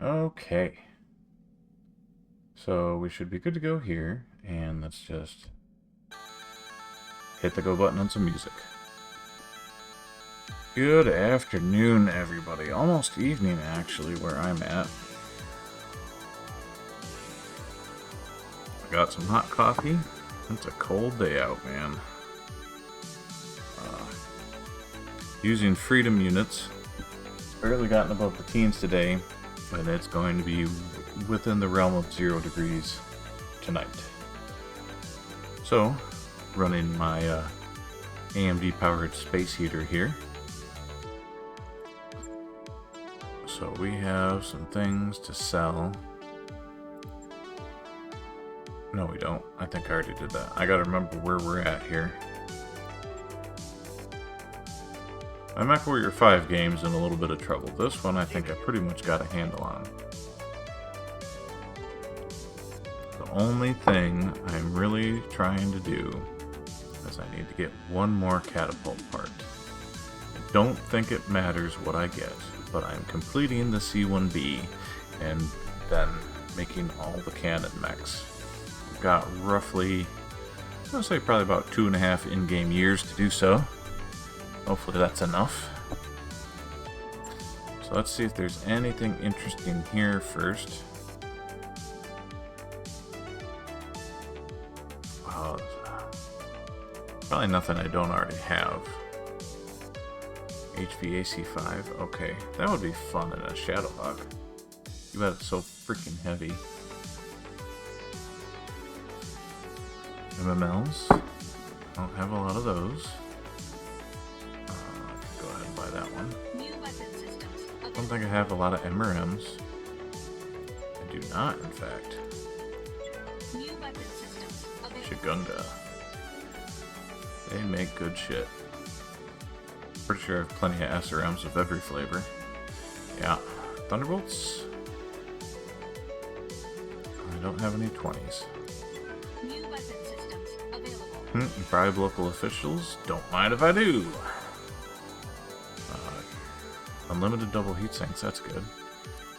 Okay. So we should be good to go here, and let's just hit the go button on some music. Good afternoon, everybody. Almost evening, actually, where I'm at. I got some hot coffee. It's a cold day out, man. Using freedom units. Barely gotten above the teens today, but it's going to be within the realm of 0 degrees tonight. So, running my AMD powered space heater here. So we have some things to sell. No, we don't. I think I already did that. I gotta remember where we're at here. My MechWarrior 5 game's in a little bit of trouble. This one I think I pretty much got a handle on. The only thing I'm really trying to do is I need to get one more catapult part. I don't think it matters what I get, but I'm completing the C1B and then making all the cannon mechs. I've got roughly, I'm going to say probably about 2.5 in-game years to do so. Hopefully that's enough. So let's see if there's anything interesting here first. Probably nothing I don't already have. HVAC 5, okay. That would be fun in a Shadowhawk. You bet it's so freaking heavy. MMLs. I don't have a lot of those. Go ahead and buy that one. I don't think I have a lot of MRMs. I do not, in fact. Shigunga. They make good shit. Pretty sure I have plenty of SRMs of every flavor. Yeah. Thunderbolts. I don't have any 20s. Bribe local officials. Don't mind if I do. Unlimited double heat sinks. That's good.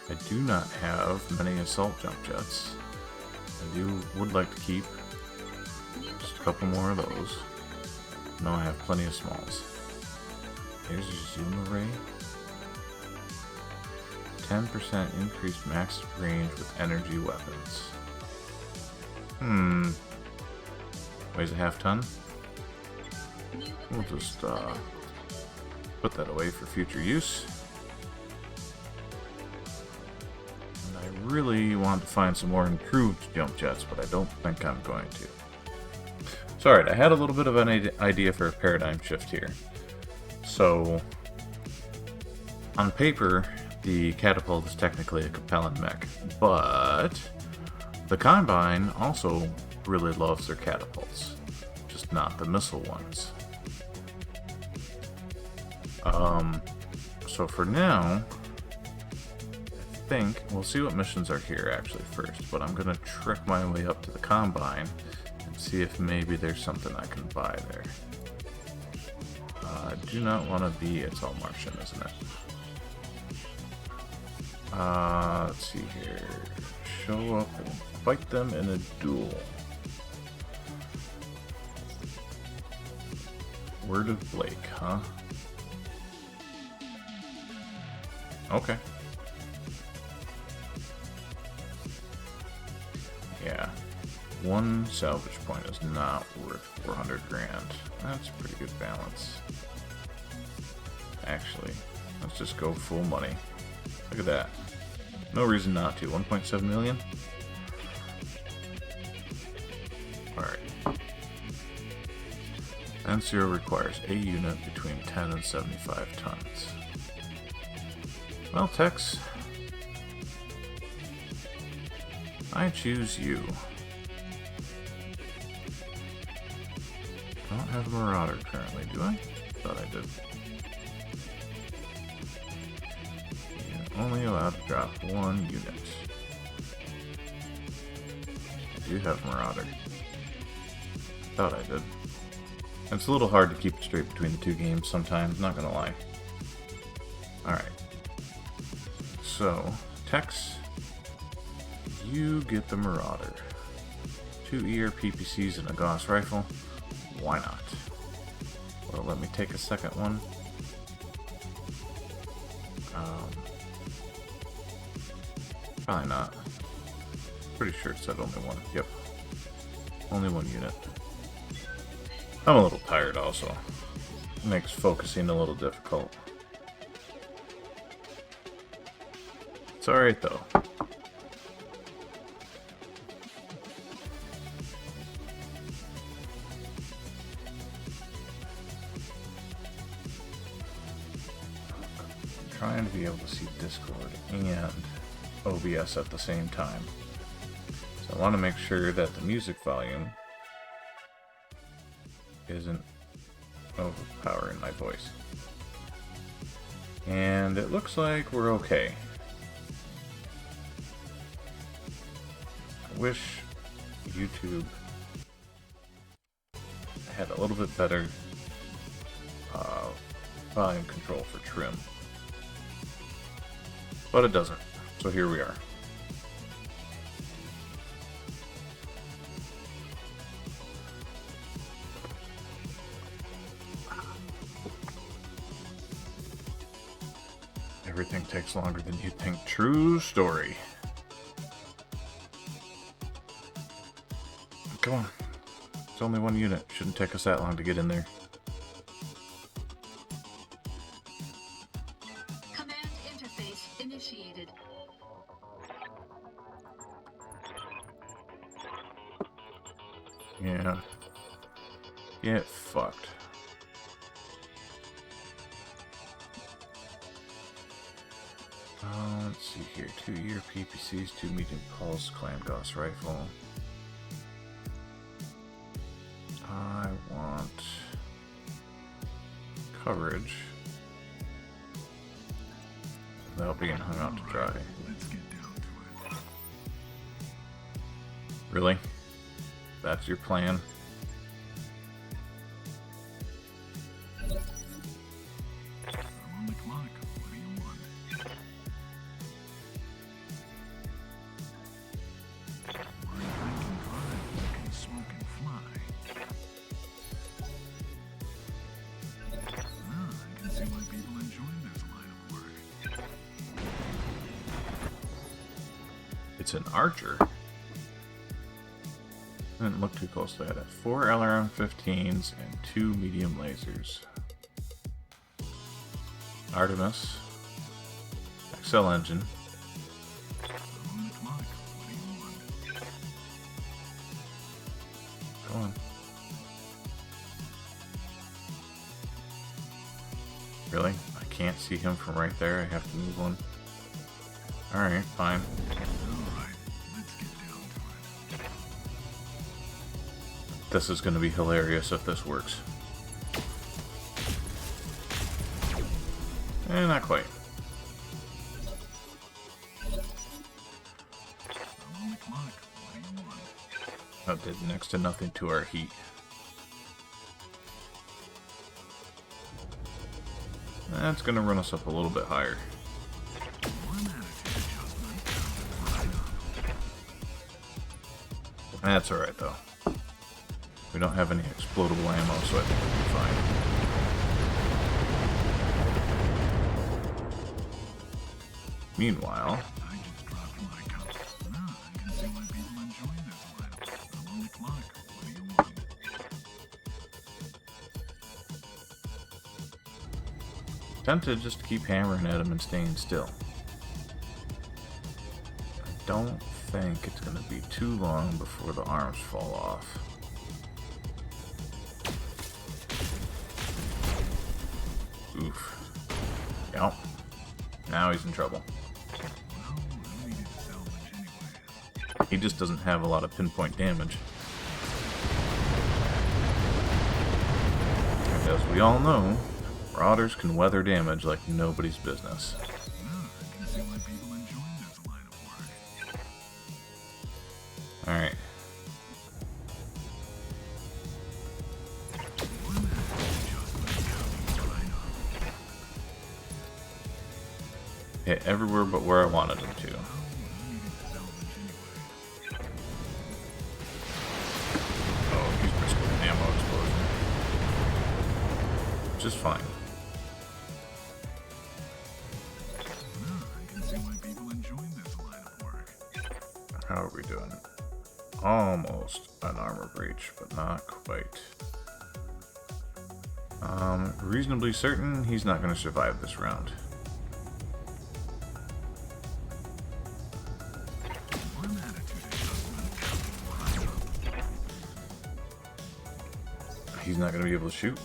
I do not have many assault jump jets. I would like to keep just a couple more of those. No, I have plenty of smalls. Here's your zoom array. 10% increased max range with energy weapons. Weighs a half ton. We'll just put that away for future use. And I really want to find some more improved jump jets, but I don't think I'm going to. Sorry, I had a little bit of an idea for a paradigm shift here. So, on paper, the Catapult is technically a compelling mech, but the Combine also really loves their catapults, just not the missile ones. So for now, I think we'll see what missions are here actually first, but I'm gonna trek my way up to the Combine and see if maybe there's something I can buy there. I do not want to be, it's all Martian, isn't it? Let's see here. Show up and fight them in a duel. Word of Blake, huh? Okay. Yeah. One salvage point is not worth 400 grand. That's a pretty good balance. Actually, let's just go full money. Look at that. No reason not to. 1.7 million? Alright. NCO requires a unit between 10 and 75 tons. Well, Tex, I choose you. I don't have a Marauder currently, do I? Thought I did. You're only allowed to drop one unit. I do have Marauder. Thought I did. It's a little hard to keep it straight between the two games sometimes, not gonna lie. Alright. So, techs. You get the Marauder. 2 ER PPCs and a Gauss rifle. Why not? Well, let me take a second one. Probably not. Pretty sure it said only one. Yep. Only one unit. I'm a little tired also. Makes focusing a little difficult. It's alright though. I'm trying to be able to see Discord and OBS at the same time. So I want to make sure that the music volume isn't overpowering my voice. And it looks like we're okay. I wish YouTube had a little bit better volume control for trim. But it doesn't. So here we are. Everything takes longer than you think. True story. Come on. It's only one unit. Shouldn't take us that long to get in there. Command interface initiated. Yeah. Get fucked. Let's see here. 2 ER PPCs, 2 medium pulse, clan Gauss rifle. I want coverage. Without being hung out to dry. Let's get down to it. Really? That's your plan? I'm on the clock. What do you want? Where you think and drive, you can smoke and fly. I can see why people enjoy this line of work. It's an archer. I didn't look too closely at it. 4 LRM-15s and 2 medium lasers. Artemis. XL engine. I'm on the clock. What do you want? Go on. Really? I can't see him from right there. I have to move one. Alright, fine. Alright, let's get down to it. This is going to be hilarious if this works. Not quite. I'm on the clock. What do you want? That did next to nothing to our heat. That's going to run us up a little bit higher. One attitude adjustment. Right on. That's alright though. We don't have any explodable ammo, so I think we'll be fine. Meanwhile, I just dropped my cup. I can see why people enjoy this line. I'm on the clock. What do you want? tempted just to keep hammering at him and staying still. I don't think it's going to be too long before the arms fall off. Oof. Yep. Now he's in trouble. Well, I needed salvage anyways. He just doesn't have a lot of pinpoint damage. And as we all know, Marauders can weather damage like nobody's business. I can see why people enjoy this line of work. Alright. One attitude adjustment coming right up. hit everywhere but where I wanted them to. Oh, he's risking an ammo explosion. Which is fine. I can see why people enjoy this line of work. How are we doing? Almost an armor breach, but not quite. Reasonably certain he's not going to survive this round. One attitude adjustment. He's not going to be able to shoot.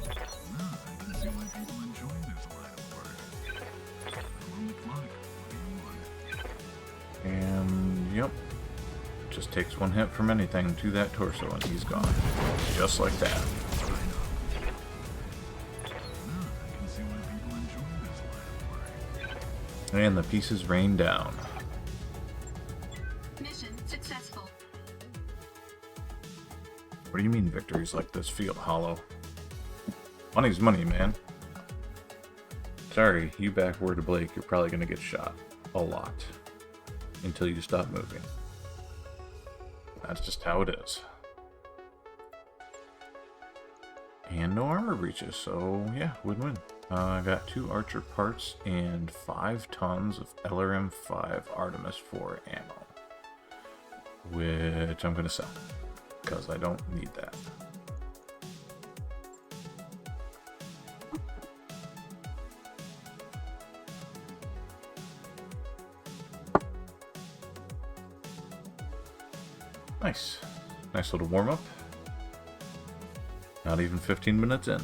I can see why people enjoy this line of work. I'm on the clock. What do you want? And yep. Just takes one hit from anything to that torso and he's gone. Just like that. I can see why people enjoy this line of work. And the pieces rain down. Mission successful. What do you mean victories like this feel hollow? Money's money, man. Sorry, you backward to Blake, you're probably gonna get shot. A lot. Until you stop moving. That's just how it is. And no armor breaches, so yeah, win-win. I got 2 Archer parts and 5 tons of LRM-5 Artemis 4 ammo. Which I'm gonna sell. Because I don't need that. Nice. Nice little warm-up. Not even 15 minutes in.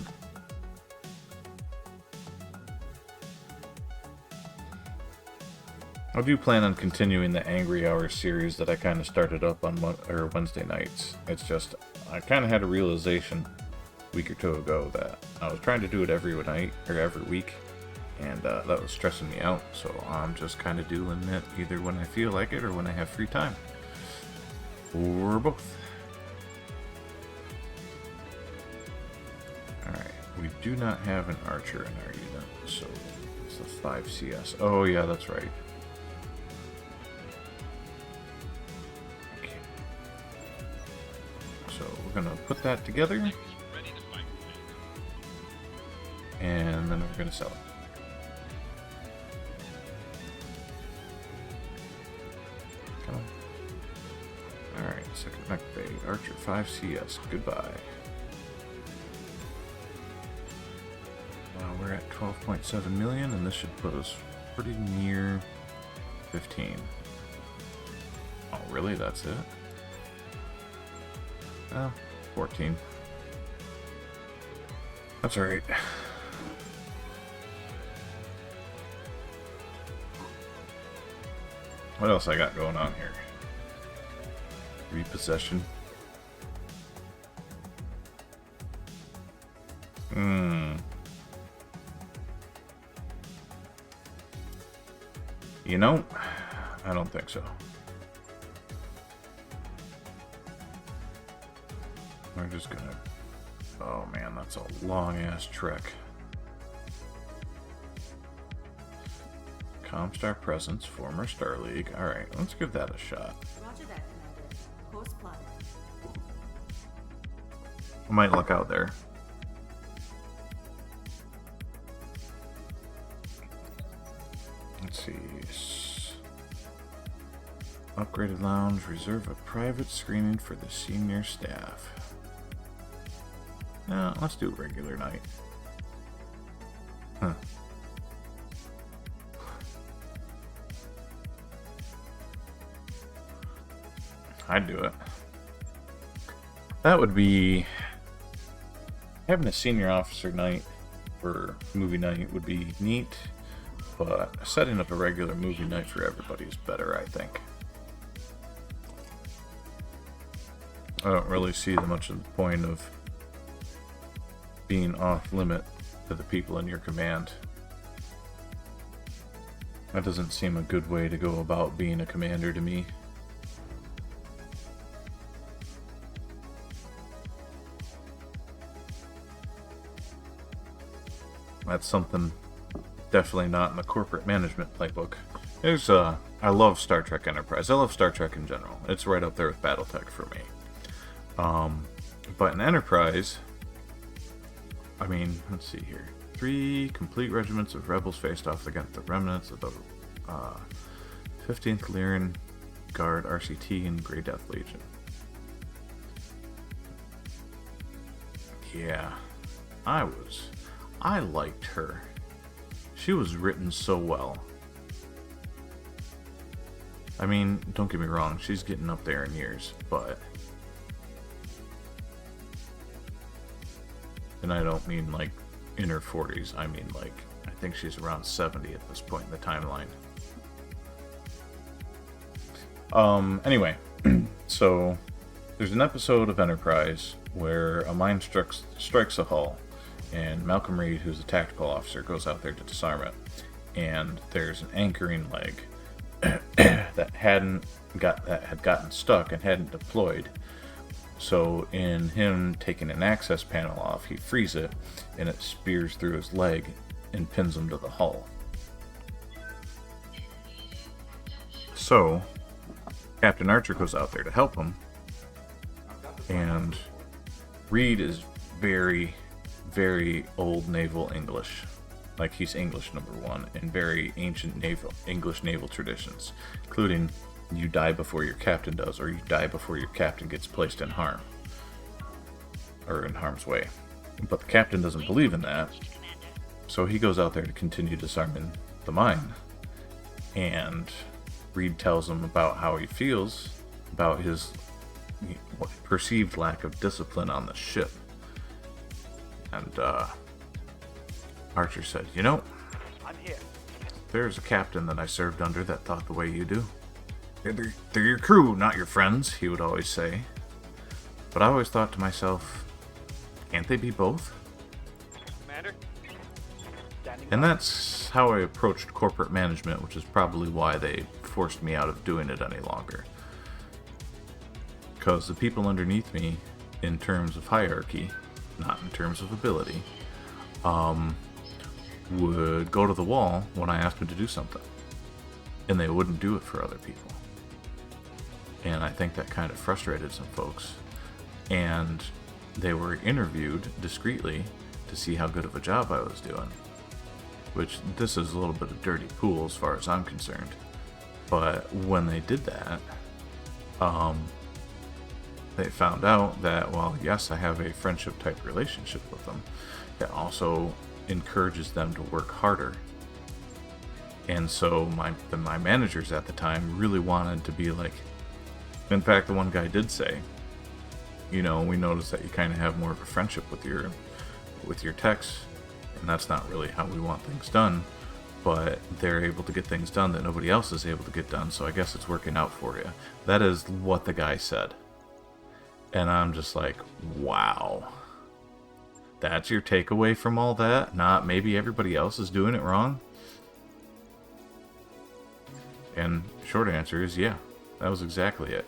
I do plan on continuing the Angry Hour series that I kind of started up on Wednesday nights. It's just, I kind of had a realization a week or two ago that I was trying to do it every night, or every week, and that was stressing me out, so I'm just kind of doing it either when I feel like it or when I have free time. Or both. Alright, we do not have an archer in our unit, so it's the 5 CS. Oh yeah, that's right. Okay. So we're gonna put that together. And then we're gonna sell it. Come on. Alright, second mech bay, Archer 5 CS, goodbye. We're at 12.7 million, and this should put us pretty near 15. Oh, really? That's it? Oh, 14. That's alright. What else I got going on here? Repossession. You know, I don't think so. We're just gonna... Oh man, that's a long-ass trek. Comstar Presence, former Star League. Alright, let's give that a shot. Roger that, Commander. Course plotted. I might look out there. Let's see. Upgraded lounge. Reserve a private screening for the senior staff. No, let's do regular night. Huh. I'd do it. That would be... Having a senior officer night or movie night would be neat, but setting up a regular movie night for everybody is better, I think. I don't really see much of the point of being off limit to the people in your command. That doesn't seem a good way to go about being a commander to me. That's something definitely not in the corporate management playbook. I love Star Trek Enterprise. I love Star Trek in general. It's right up there with BattleTech for me. But in Enterprise, I mean, let's see here. 3 complete regiments of rebels faced off against the remnants of the 15th Lyran Guard RCT and Grey Death Legion. Yeah, I liked her. She was written so well. I mean, don't get me wrong, she's getting up there in years, but... And I don't mean like in her 40s, I mean like, I think she's around 70 at this point in the timeline. Anyway, so there's an episode of Enterprise where a mine strikes a hull, and Malcolm Reed, who's a tactical officer, goes out there to disarm it. And there's an anchoring leg that had gotten stuck and hadn't deployed. So in him taking an access panel off, he frees it, and it spears through his leg and pins him to the hull. So Captain Archer goes out there to help him, and Reed is very, very old naval English. Like, he's English #1 in very ancient English naval traditions, including you die before your captain does, or you die before your captain gets placed in harm, or in harm's way. But the captain doesn't believe in that, so he goes out there to continue disarming the mine. And Reed tells him about how he feels about his perceived lack of discipline on the ship. And Archer said, "You know, I'm here. there's a captain that I served under that thought the way you do. They're your crew, not your friends," he would always say. But I always thought to myself, can't they be both? Commander? Standing And by. that's how I approached corporate management, which is probably why they forced me out of doing it any longer. Because the people underneath me, in terms of hierarchy, not in terms of ability, would go to the wall when I asked them to do something. And they wouldn't do it for other people. And I think that kind of frustrated some folks. And they were interviewed discreetly to see how good of a job I was doing. Which, this is a little bit of dirty pool as far as I'm concerned. But when they did that, they found out that, well, yes, I have a friendship type relationship with them. It also encourages them to work harder. And so my managers at the time really wanted to be like, in fact, the one guy did say, you know, we noticed that you kind of have more of a friendship with your techs, and that's not really how we want things done, but they're able to get things done that nobody else is able to get done, so I guess it's working out for you. That is what the guy said. And I'm just like, wow. That's your takeaway from all that? Not maybe everybody else is doing it wrong? And short answer is, yeah, that was exactly it.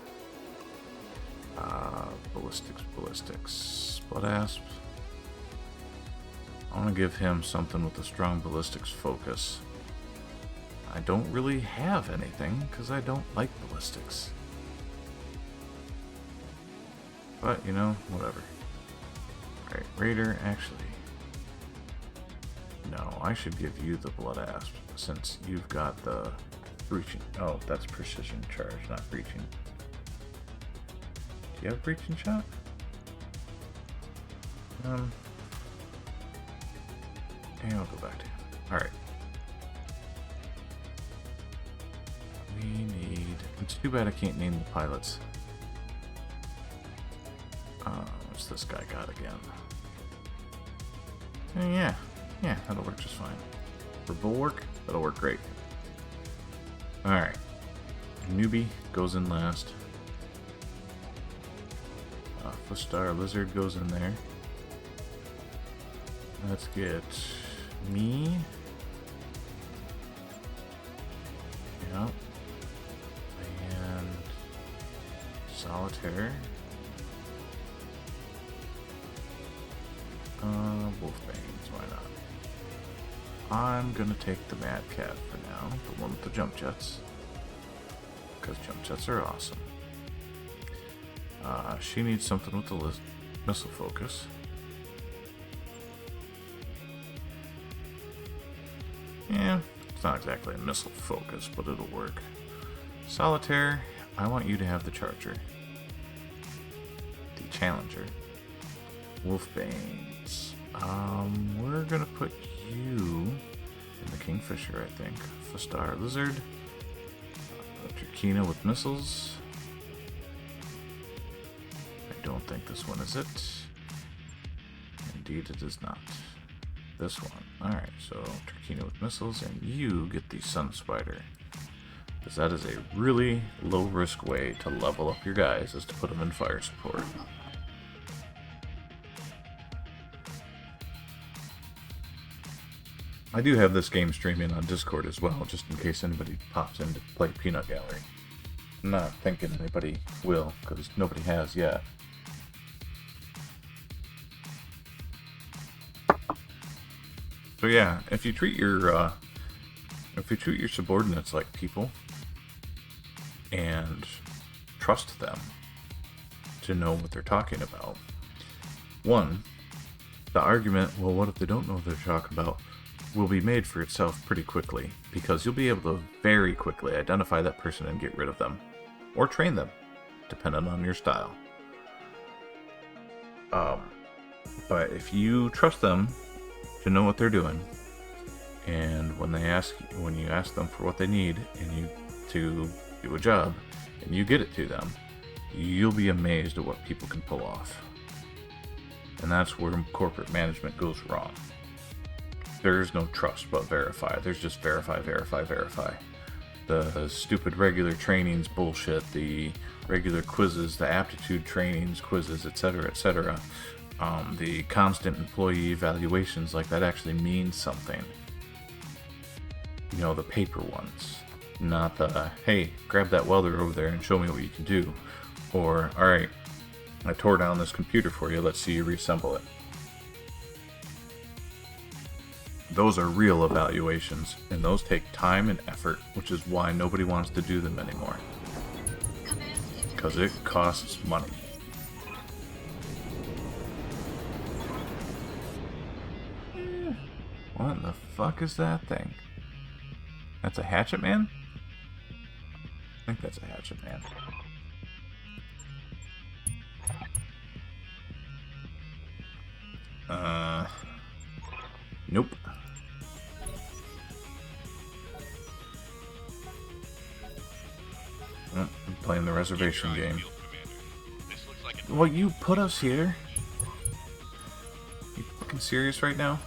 Ballistics. Blood Asp. I want to give him something with a strong ballistics focus. I don't really have anything, because I don't like ballistics. But, you know, whatever. Alright, Raider, actually. No, I should give you the Blood Asp, since you've got the breaching. Oh, that's precision charge, not breaching. Do you have breaching shot? And I'll go back to him. Alright. We need... It's too bad I can't name the pilots. What's this guy got again? Yeah, that'll work just fine. For bulwark, that'll work great. Alright. Newbie goes in last. Footstar Lizard goes in there. Let's get me. Yep. And Solitaire. Wolfbanes, why not? I'm gonna take the Mad Cat for now, the one with the jump jets, because jump jets are awesome. She needs something with the missile focus. Yeah, it's not exactly a missile focus, but it'll work. Solitaire, I want you to have the Charger. The Challenger. Wolfbanes. We're gonna put you in the Kingfisher, I think. The Star Lizard. Turkina with missiles. I don't think this one is it. Indeed, it is not. This one. Alright, so Turkina with missiles, and you get the Sun Spider. Because that is a really low risk way to level up your guys, is to put them in fire support. I do have this game streaming on Discord as well, just in case anybody pops in to play Peanut Gallery. I'm not thinking anybody will, because nobody has yet. So yeah, if you treat your subordinates like people and trust them to know what they're talking about, one, the argument, well, what if they don't know what they're talking about, will be made for itself pretty quickly, because you'll be able to very quickly identify that person and get rid of them, or train them, depending on your style. But if you trust them to know what they're doing, and when you ask them for what they need, and you to do a job, and you get it to them, you'll be amazed at what people can pull off. And that's where corporate management goes wrong. There's no trust but verify. There's just verify, verify, verify. The stupid regular trainings bullshit, the regular quizzes, the aptitude trainings, quizzes, etc., etc. The constant employee evaluations, like that actually means something. You know, the paper ones. Not the, hey, grab that welder over there and show me what you can do. Or, alright, I tore down this computer for you, let's see you reassemble it. Those are real evaluations, and those take time and effort, which is why nobody wants to do them anymore. Because it costs money. What the fuck is that thing? That's a Hatchet Man? I think that's a Hatchet Man. Nope. I'm playing the reservation game. Well, you put us here? You fucking serious right now?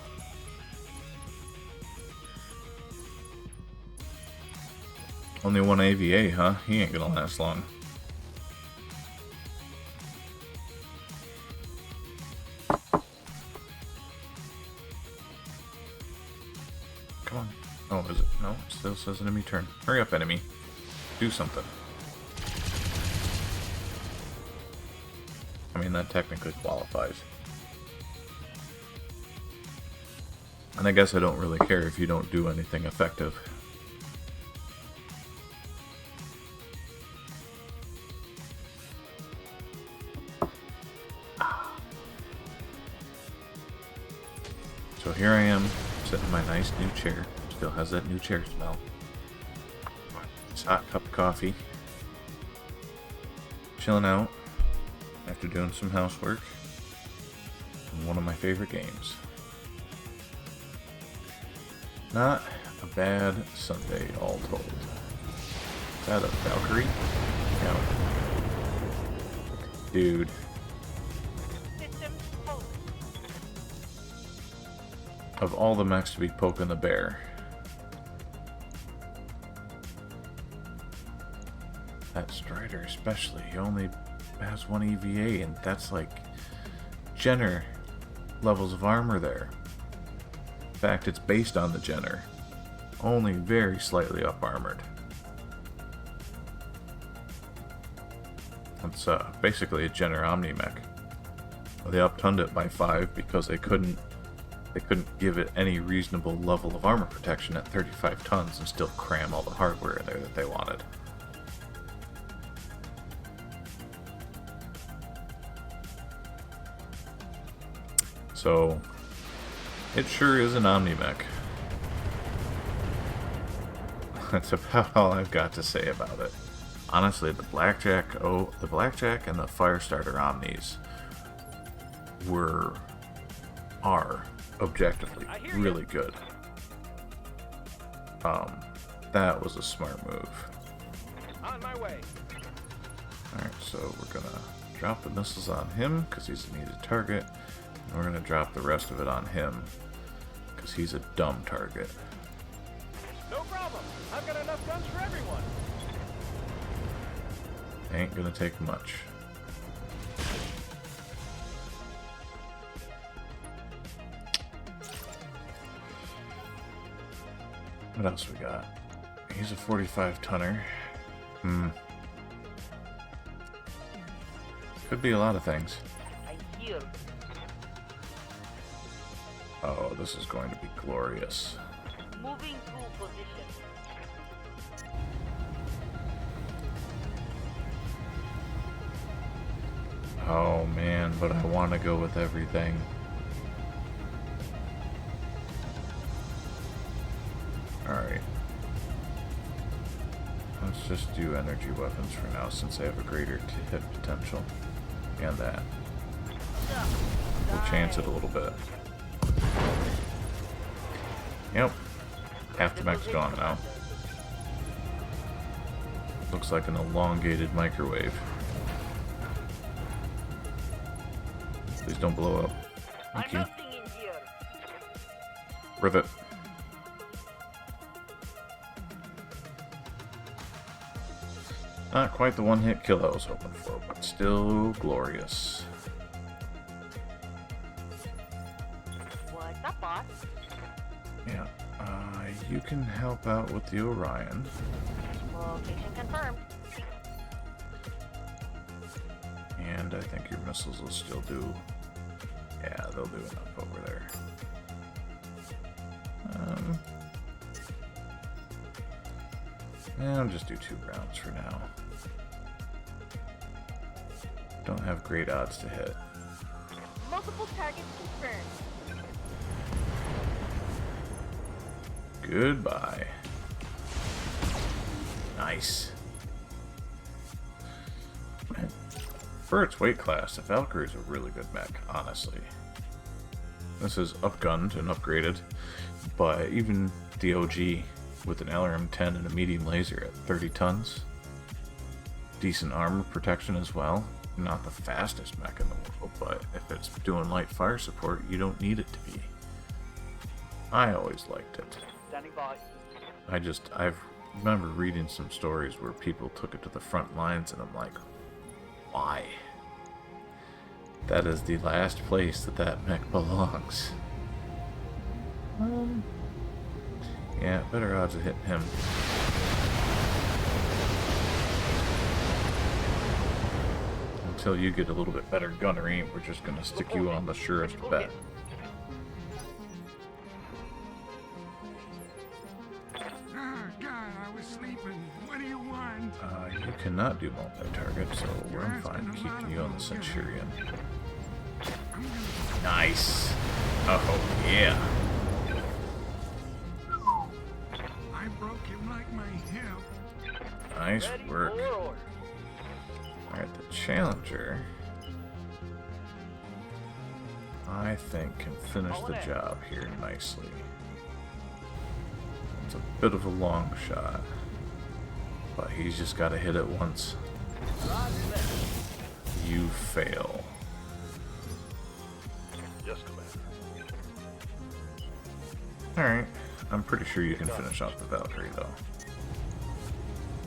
Only one AVA, huh? He ain't gonna last long. Come on. Oh, is it? No, it still says enemy turn. Hurry up, enemy. Do something. I mean, that technically qualifies. And I guess I don't really care if you don't do anything effective. So here I am, sitting in my nice new chair. Still has that new chair smell. It's a hot cup of coffee. Chilling out after doing some housework. And one of my favorite games. Not a bad Sunday, all told. Is that a Valkyrie? Yeah. Dude. Of all the mechs to be poking the bear, that Strider especially, he only has one EVA, and that's like Jenner levels of armor there. In fact, it's based on the Jenner, only very slightly up armored. It's basically a Jenner Omni mech. They uptunned it by 5 because they couldn't They couldn't give it any reasonable level of armor protection at 35 tons and still cram all the hardware in there that they wanted. So, it sure is an Omnimech. That's about all I've got to say about it. Honestly, the Blackjack and the Firestarter Omnis are objectively really good. That was a smart move. On my way. Alright, so we're gonna drop the missiles on him because he's a needed target. And we're gonna drop the rest of it on him because he's a dumb target. No problem. I've got enough guns for everyone. Ain't gonna take much. What else we got? He's a 45 tonner. Could be a lot of things. I hear. Oh, this is going to be glorious. Moving to position. Oh man, but I want to go with everything. Alright. Let's just do energy weapons for now since they have a greater hit potential. And that. We'll chance it a little bit. Yep. Half the mech's gone now. Looks like an elongated microwave. Please don't blow up. Thank you. Rivet. Not quite the one-hit kill I was hoping for, but still glorious. What's up, boss? Yeah, you can help out with the Orion. Location confirmed. And I think your missiles will still do... Yeah, they'll do enough over there. Yeah, I'll just do 2 rounds for now. Don't have great odds to hit. Multiple targets confirmed. Goodbye. Nice. For its weight class, the Valkyrie is a really good mech, honestly. This is upgunned and upgraded, but even the OG with an LRM-10 and a medium laser at 30 tons. Decent armor protection as well. Not the fastest mech in the world, but if it's doing light fire support, you don't need it to be. I always liked it. Standing by. I remember reading some stories where people took it to the front lines, and I'm like, why? That is the last place that mech belongs. Yeah, better odds of hitting him. Until you get a little bit better gunnery, we're just gonna stick you on the surest bet. Ah, God, I was sleeping. What do you want? You cannot do multi-target, so we're fine keeping you on the Centurion. Nice. Oh, yeah. I broke him like my hip. Nice Ready work. for order. Alright, the Challenger, I think, can finish the job here nicely. It's a bit of a long shot, but he's just got to hit it once. You fail. Yes, Commander. Alright, I'm pretty sure you can finish off the Valkyrie, though.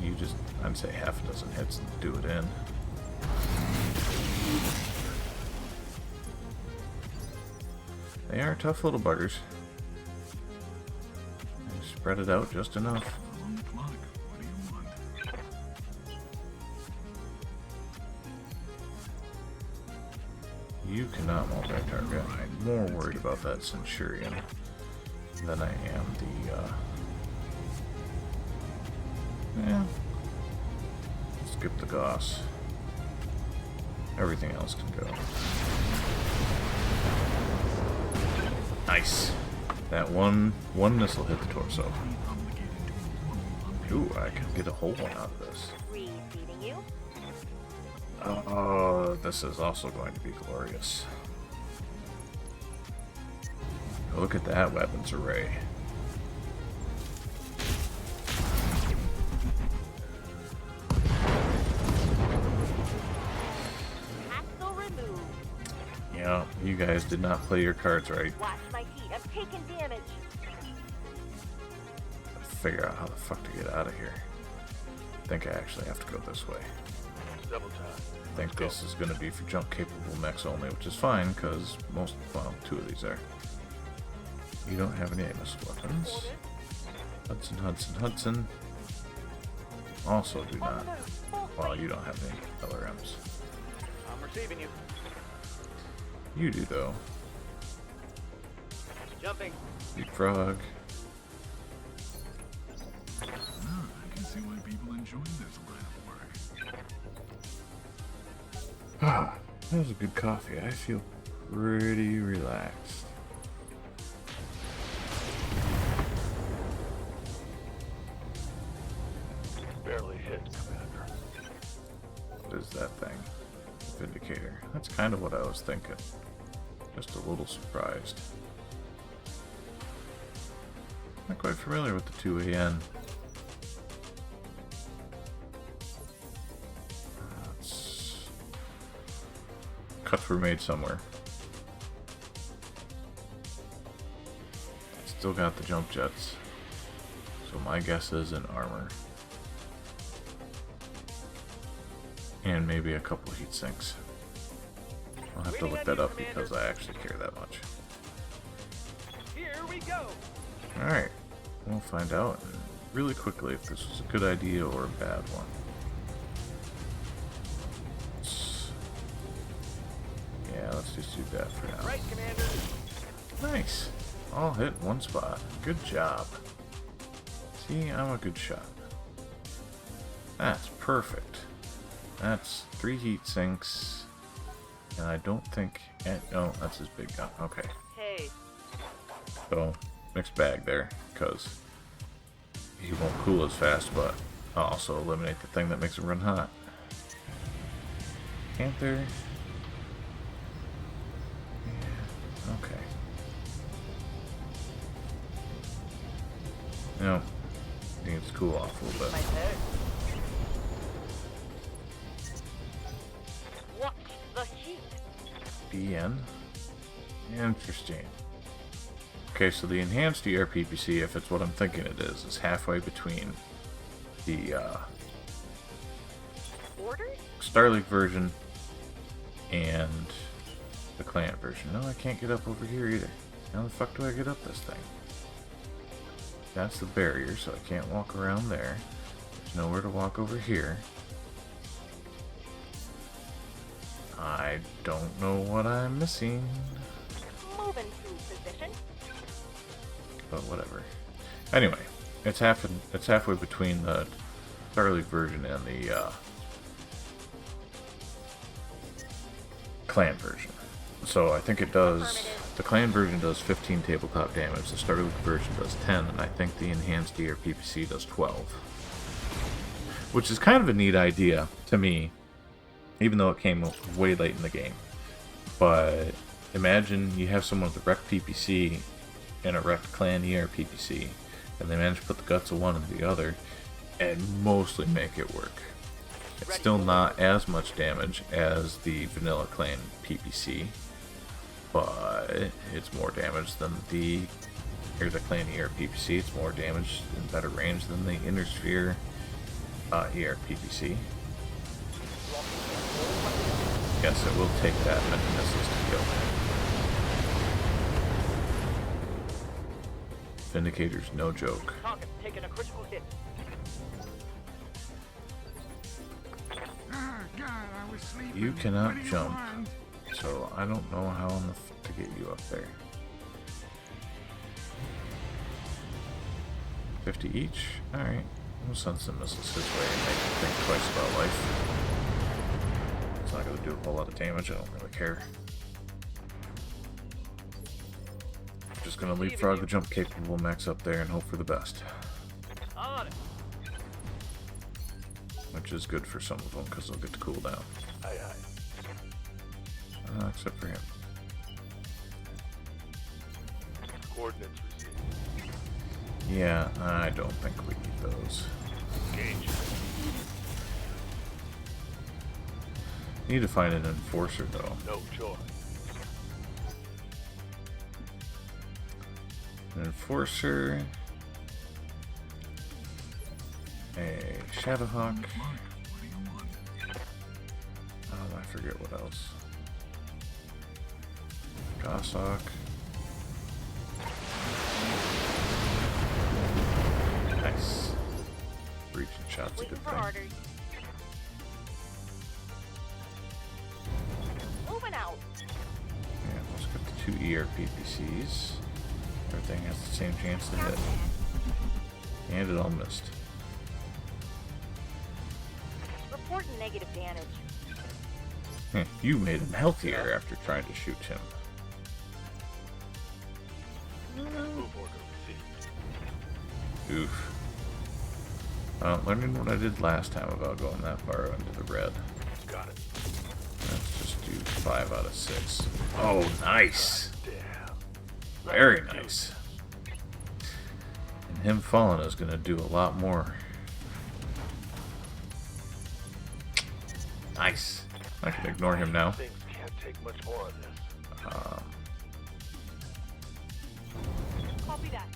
You just, I'd say half a dozen hits and do it in. They are tough little buggers. They spread it out just enough. On the clock. What do you want? you cannot multi-target. I'm more worried about that Centurion than I am the, yeah. Skip the Gauss. Everything else can go. Nice. That one missile hit the torso. Ooh, I can get a whole one out of this. Repeating you. Oh, this is also going to be glorious. Look at that weapons array. Hassle removed. Yeah, you guys did not play your cards right. Watch my feet. I'm taking damage. Figure out how the fuck to get out of here. I think I actually have to go this way. Double time. I think this is going to be for jump capable mechs only, which is fine because most, well, 2 of these are. You don't have any missile weapons. Hudson. Also do not. Well, you don't have any LRMs. I'm receiving you. You do though. Jumping. Big frog. I can see why people enjoy this line of work. Ah, that was a good coffee. I feel pretty relaxed. Barely hit, Commander. What is that thing? Vindicator. That's kind of what I was thinking. Just a little surprised. Not quite familiar with the 2AN. Cuts were made somewhere. Still got the jump jets. So my guess is in armor. And maybe a couple heat sinks. I'll have to look that up because I actually care that much. Here we go. Alright, we'll find out really quickly if this was a good idea or a bad one. Yeah, let's just do that for now. Right, Commander. Nice. All hit one spot. Good job. See, I'm a good shot. That's perfect. That's 3 heat sinks. And I don't think... no, that's his big gun. Okay. Hey. So, mixed bag there, because he won't cool as fast, but I'll also eliminate the thing that makes him run hot. Panther. Yeah, okay. No, he needs to cool off a little My bit. turn. Watch the heat. BN. Interesting. Okay, so the enhanced ERPPC, if it's what I'm thinking it is halfway between the Orders? Starlink version and the Clan version. No, I can't get up over here either. How the fuck do I get up this thing? That's the barrier, so I can't walk around there. There's nowhere to walk over here. I don't know what I'm missing, Move into position. but whatever. Anyway, it's halfway between the Starlink version and the Clan version. So I think it does. The Clan version does 15 tabletop damage. The Starlink version does 10, and I think the enhanced ERPPC does 12. Which is kind of a neat idea to me, even though it came way late in the game. But imagine you have someone with a wrecked PPC and a wrecked Clan ERPPC, and they manage to put the guts of one in the other and mostly make it work. It's still not as much damage as the vanilla Clan PPC, but it's more damage than the Clan ERPPC. It's more damage and better range than the Inner Sphere ERPPC. Yes, it will take that many missiles to kill. Vindicator's no joke. Target taking a critical hit. Ah, God, I was sleeping. You cannot What do you jump want? so I don't know how to get you up there. 50 each? Alright. We'll send some missiles his way and make him think twice about life. It's not going to do a whole lot of damage, I don't really care. Just going to leapfrog the jump capable mechs up there and hope for the best. On it. Which is good for some of them because they'll get to cool down. Aye, aye. Except for him. Coordinates received. Yeah, I don't think we need those. Engage. Need to find an enforcer though. No choice. An enforcer. A Shadowhawk. What do you want? I forget what else. Goshawk. Nice. Reaching shots a Waiting good for thing. orders. Moving out. Yeah, let's get the 2 ERPPCs. Everything has the same chance to hit. And it all missed. Reporting negative damage. You made him healthier after trying to shoot him. Move order received. Oof. Learning what I did last time about going that far into the red. Got it. Let's just do 5 out of 6. Oh, nice! Damn. Very nice. And him falling is going to do a lot more. Nice. I can ignore him now. Things can't take much more of this. Copy that.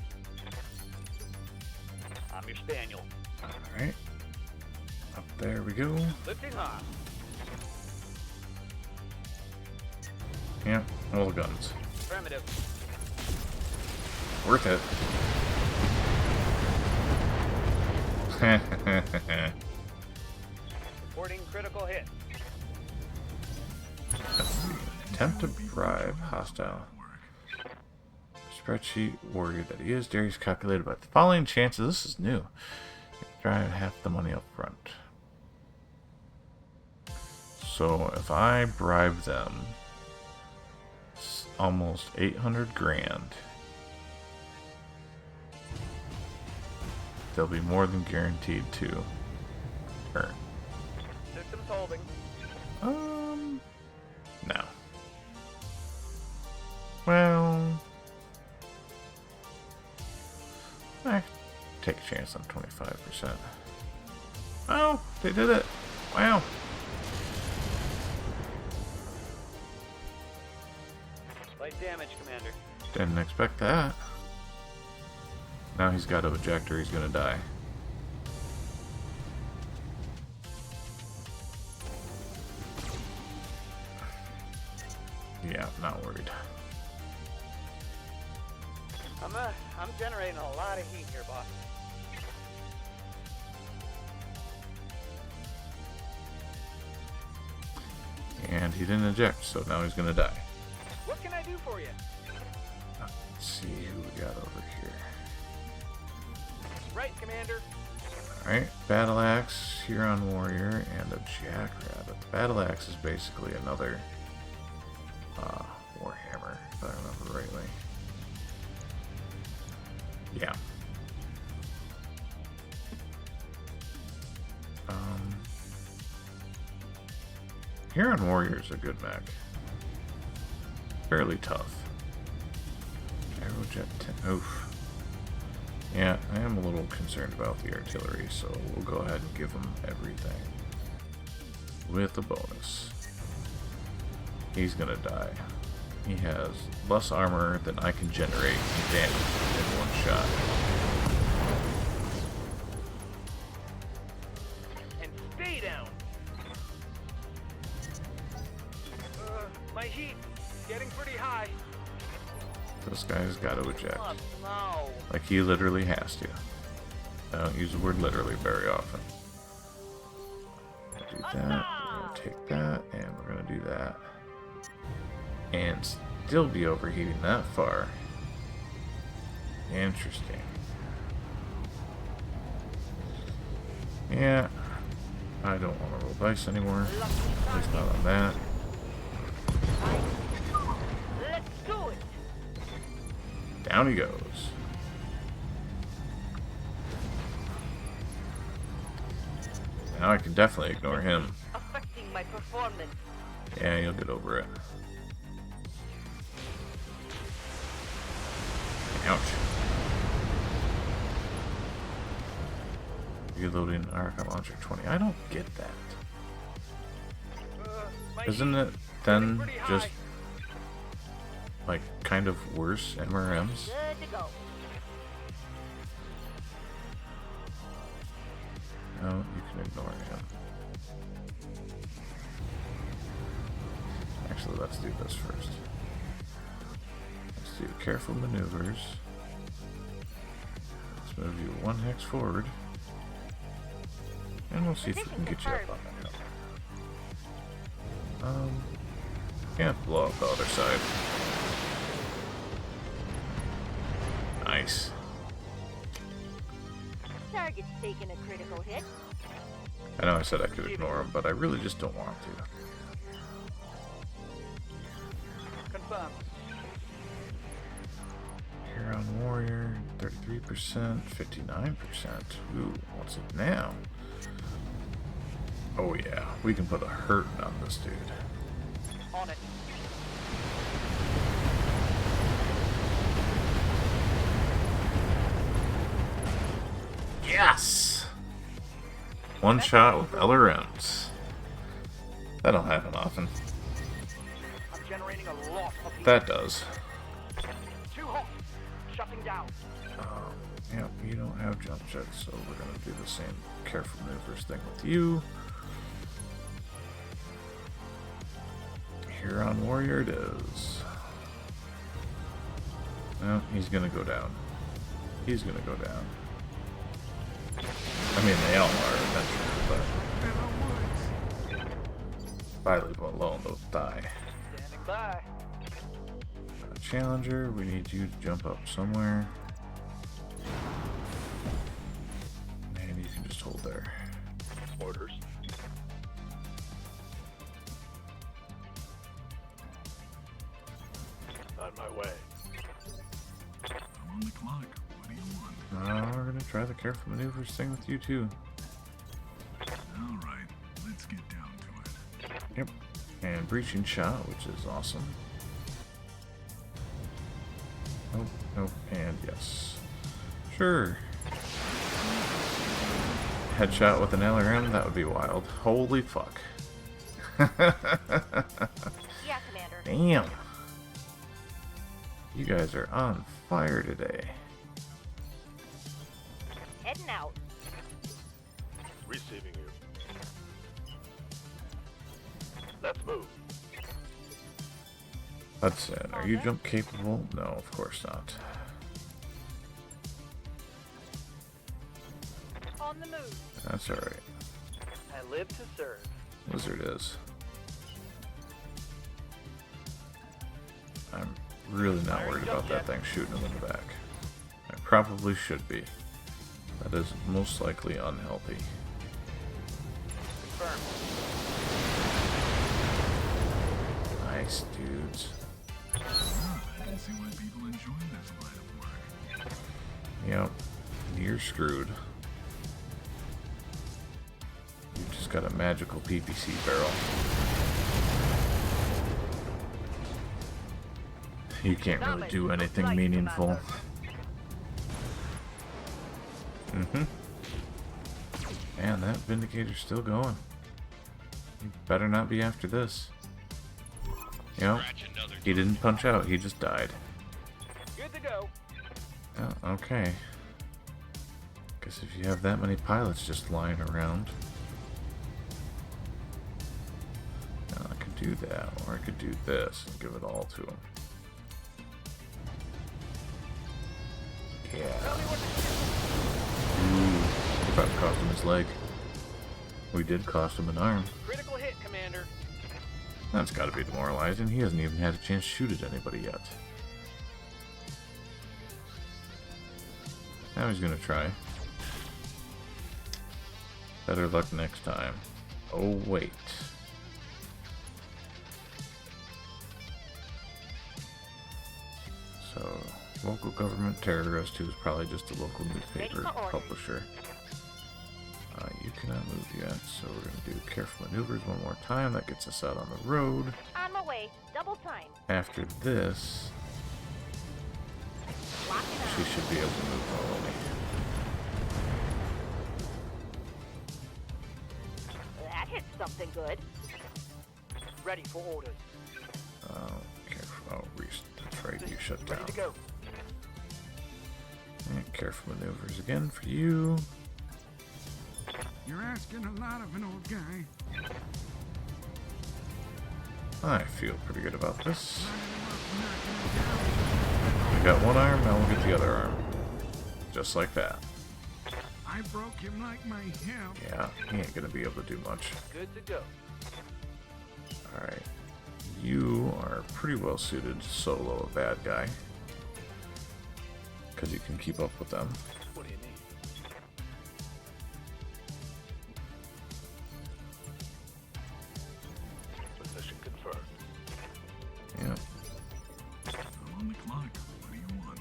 I'm your spaniel. Alright. Up there we go. Lifting off. Yeah, all the guns. Affirmative. Worth it. Reporting critical hit. Attempt to bribe hostile. Spreadsheet warrior that he is. Darius calculated by the following chances. This is new. Drive half the money up front. So if I bribe them almost 800 grand, they'll be more than guaranteed to earn. Systems holding. No. Well, I take a chance on 25%. Oh, they did it. Wow. Light damage, Commander. Didn't expect that. Now he's got to eject or he's gonna die. Yeah, not worried. I'm generating a lot of heat here, boss. And he didn't eject, so now he's gonna die. What can I do for you? Let's see who we got over here. Right, Commander. Alright, Battle Axe, Huron Warrior, and a Jackrabbit. The Battle Axe is basically another Warhammer, if I remember rightly. Yeah. Huron Warrior is a good mech. Fairly tough. Aerojet 10. Oof. Yeah, I am a little concerned about the artillery, so we'll go ahead and give him everything. With a bonus. He's gonna die. He has less armor than I can generate in damage in one shot. And stay down. My heat getting pretty high. This guy's got to eject. Oh, no. Like he literally has to. I don't use the word literally very often. Do that. We're gonna take that, and we're gonna do that. and still be overheating that far. Interesting. Yeah, I don't want to roll dice anymore. At least not on that. Let's do it. Down he goes. Now I can definitely ignore him. Affecting my performance. Yeah, you'll get over it. Ouch. Reloading Arca Launcher 20. I don't get that. Isn't it then just like kind of worse MRMs? Good to go. No, you can ignore him. Actually, let's do this first. Let's do careful maneuvers. Let's move you 1 hex forward. And we'll see if we can get you up on that hill. Can't blow up the other side. Nice. Target's taking a critical hit. I know I said I could ignore him, but I really just don't want to. Confirmed. Huron Warrior, 33%, 59%. Ooh, what's it now? Oh yeah, we can put a hurtin' on this dude. On it. Yes! One shot with LRMs. That'll happen often. I'm generating a lot of heat. That does. Too hot. Shutting down. Yeah, you don't have jump jets, so we're gonna do the same careful maneuvers thing with you. Huron Warrior it is. No, he's gonna go down. He's gonna go down. I mean, they all are eventually, but if I leave them alone, they'll die. Standing by. Challenger, we need you to jump up somewhere. And you can just hold there. Orders. On my way. I'm on the clock. What do you want? We're gonna try the careful maneuvers thing with you too. All right, let's get down to it. Yep. And breaching shot, which is awesome. Oh, no, and yes. Sure. Headshot with an LRM, that would be wild. Holy fuck. Yeah, Commander. Damn. You guys are on fire today. Heading out. Receiving you. Let's move. Hudson, are you jump capable? No, of course not. On the move. That's alright. I live to serve. Wizard is. I'm really not worried about that thing shooting him in the back. I probably should be. That is most likely unhealthy. Confirmed. Nice, dudes. I can see why people enjoy this line of work. Yep. You're screwed. You just got a magical PPC barrel. You can't really do anything meaningful. Man, that Vindicator's still going. You better not be after this. Yep. He didn't punch out, he just died. Good to go. Oh, okay. Guess if you have that many pilots just lying around. Now I could do that, or I could do this and give it all to him. Yeah. Ooh, we about cost him his leg. We did cost him an arm. Critical hit, Commander. That's got to be demoralizing. He hasn't even had a chance to shoot at anybody yet. Now he's gonna try. Better luck next time. Oh, wait. So, local government terrorist who's probably just a local newspaper publisher. You cannot move yet, so we're going to do careful maneuvers one more time. That gets us out on the road. On my way. Double time. After this, Lock it she on. should be able to move normally. That hits something good. Ready for orders. Careful. Oh, that's right, you shut down. Ready to go. And careful maneuvers again for you. You're asking a lot of an old guy. I feel pretty good about this. Lining him up, knocking him down. We got one arm, now we'll get the other arm. Just like that. I broke him like my hip. Yeah, he ain't gonna be able to do much. Good to go. Alright. You are pretty well suited to solo a bad guy. Because you can keep up with them. What do you need? Position confirmed. Yeah. I'm on the clock. What do you want?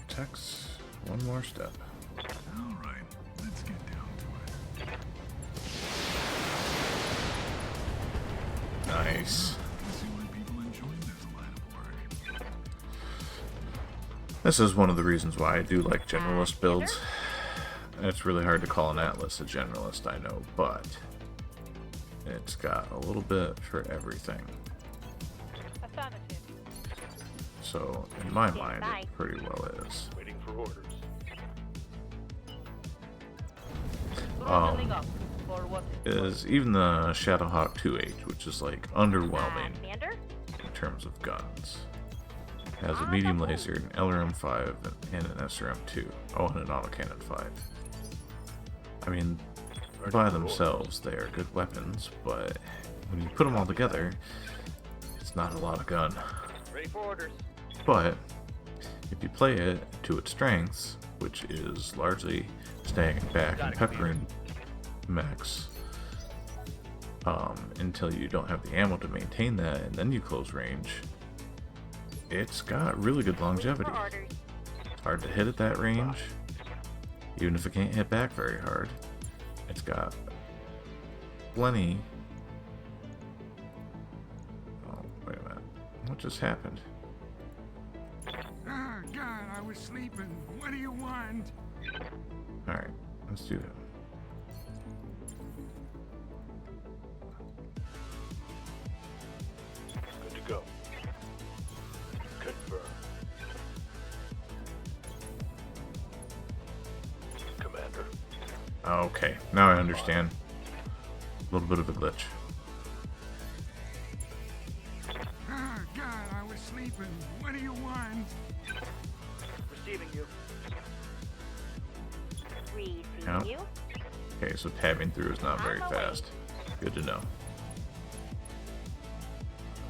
Tex, one more step. All right, let's get down to it. Nice. I see why people enjoy this line of work. This is one of the reasons why I do like generalist builds. It's really hard to call an Atlas a generalist, I know, but it's got a little bit for everything. Affirmative. So, in my mind, it pretty well is. Waiting for orders. Throttling up. For what Is even the Shadowhawk 2H, which is like underwhelming Commander? in terms of guns. Has a medium laser, an LRM 5, and an SRM 2. Oh, and an autocannon 5. I mean, by themselves, they are good weapons, but when you put them all together, it's not a lot of gun. Ready for orders. But if you play it to its strengths, which is largely staying back and peppering mechs until you don't have the ammo to maintain that, and then you close range, it's got really good longevity. For orders. It's hard to hit at that range, even if it can't hit back very hard. It's got plenty. Oh, wait a minute. What just happened? Ah, God, I was sleeping. What do you want? Alright, let's do that. Good to go. Confirm. Commander. Okay, now I understand. A little bit of a glitch. Ah, God, I was sleeping. What do you want? Receiving you. Receiving Yeah. you. Okay, so tabbing through is not very On my way. fast. Good to know.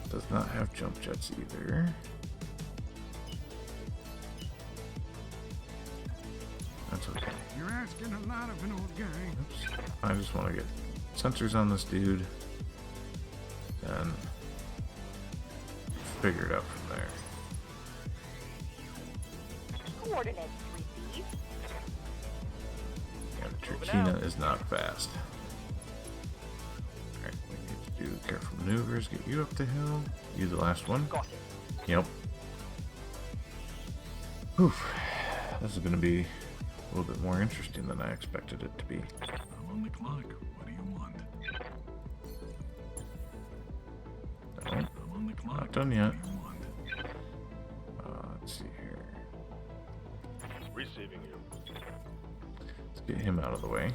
Does not have jump jets either. That's okay. You're asking a lot of an old guy. Oops. I just want to get sensors on this dude. Then figure it out from there. Coordinates received. Yeah, the Turkina is not fast. Alright, we need to do careful maneuvers, get you up the hill. You the last one. Got it. Yep. Oof. This is going to be a little bit more interesting than I expected it to be. I'm on the clock. What do you want? No, I'm on the clock. not done yet. What do you want? Let's see here. Receiving you. Let's get him out of the way.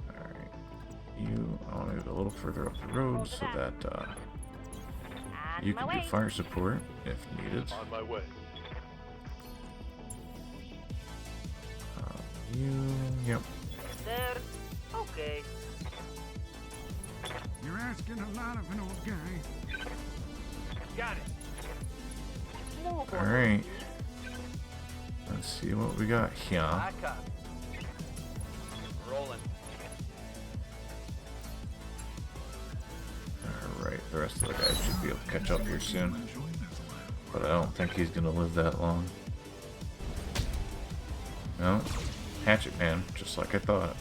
Alright. I'll move a little further up the road so that On you my can way. do fire support if needed. On my way. Yep. There. Okay. You're asking a lot of an old guy. Got it. Move on. Alright. Let's see what we got here. I copy. Rolling. Alright, the rest of the guys should be able to catch up here soon. Enjoy this line. But I don't think he's gonna live that long. No. Hatchet man, just like I thought.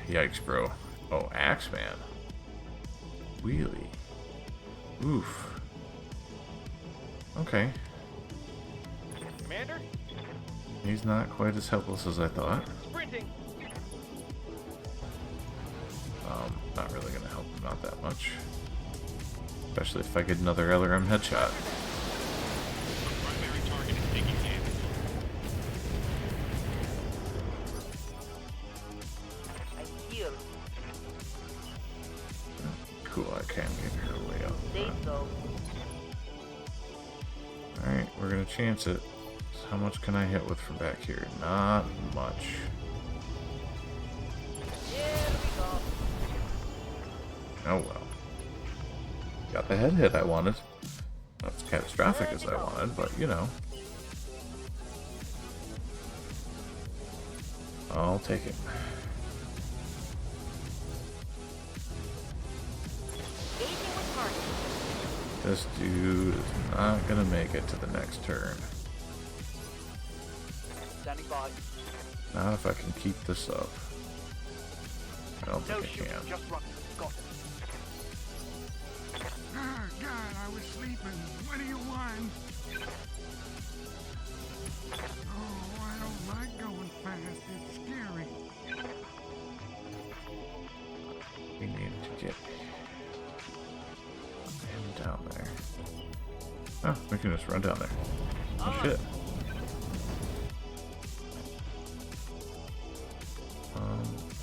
Yikes, bro. Oh, Axe man. Wheelie. Oof. Okay. Commander, He's not quite as helpless as I thought. sprinting. Not really gonna help him out that much. Especially if I get another LRM headshot. Primary target is taking damage. I heal. Cool, I can get her way up. Say so. Alright, we're gonna chance it. So how much can I hit with from back here? Not much. Here we go. Oh well. Got the head hit I wanted. Not as catastrophic as I wanted, but you know. I'll take it. Engaging with target. This dude is not gonna make it to the next turn. Standing by. Not if I can keep this up. I don't No think I shooting, can. just run. Got it. Ah, God, I was sleeping. What do you want? Oh, I don't like going fast. It's scary. We need to get him down there. Oh, we can just run down there. Oh shit.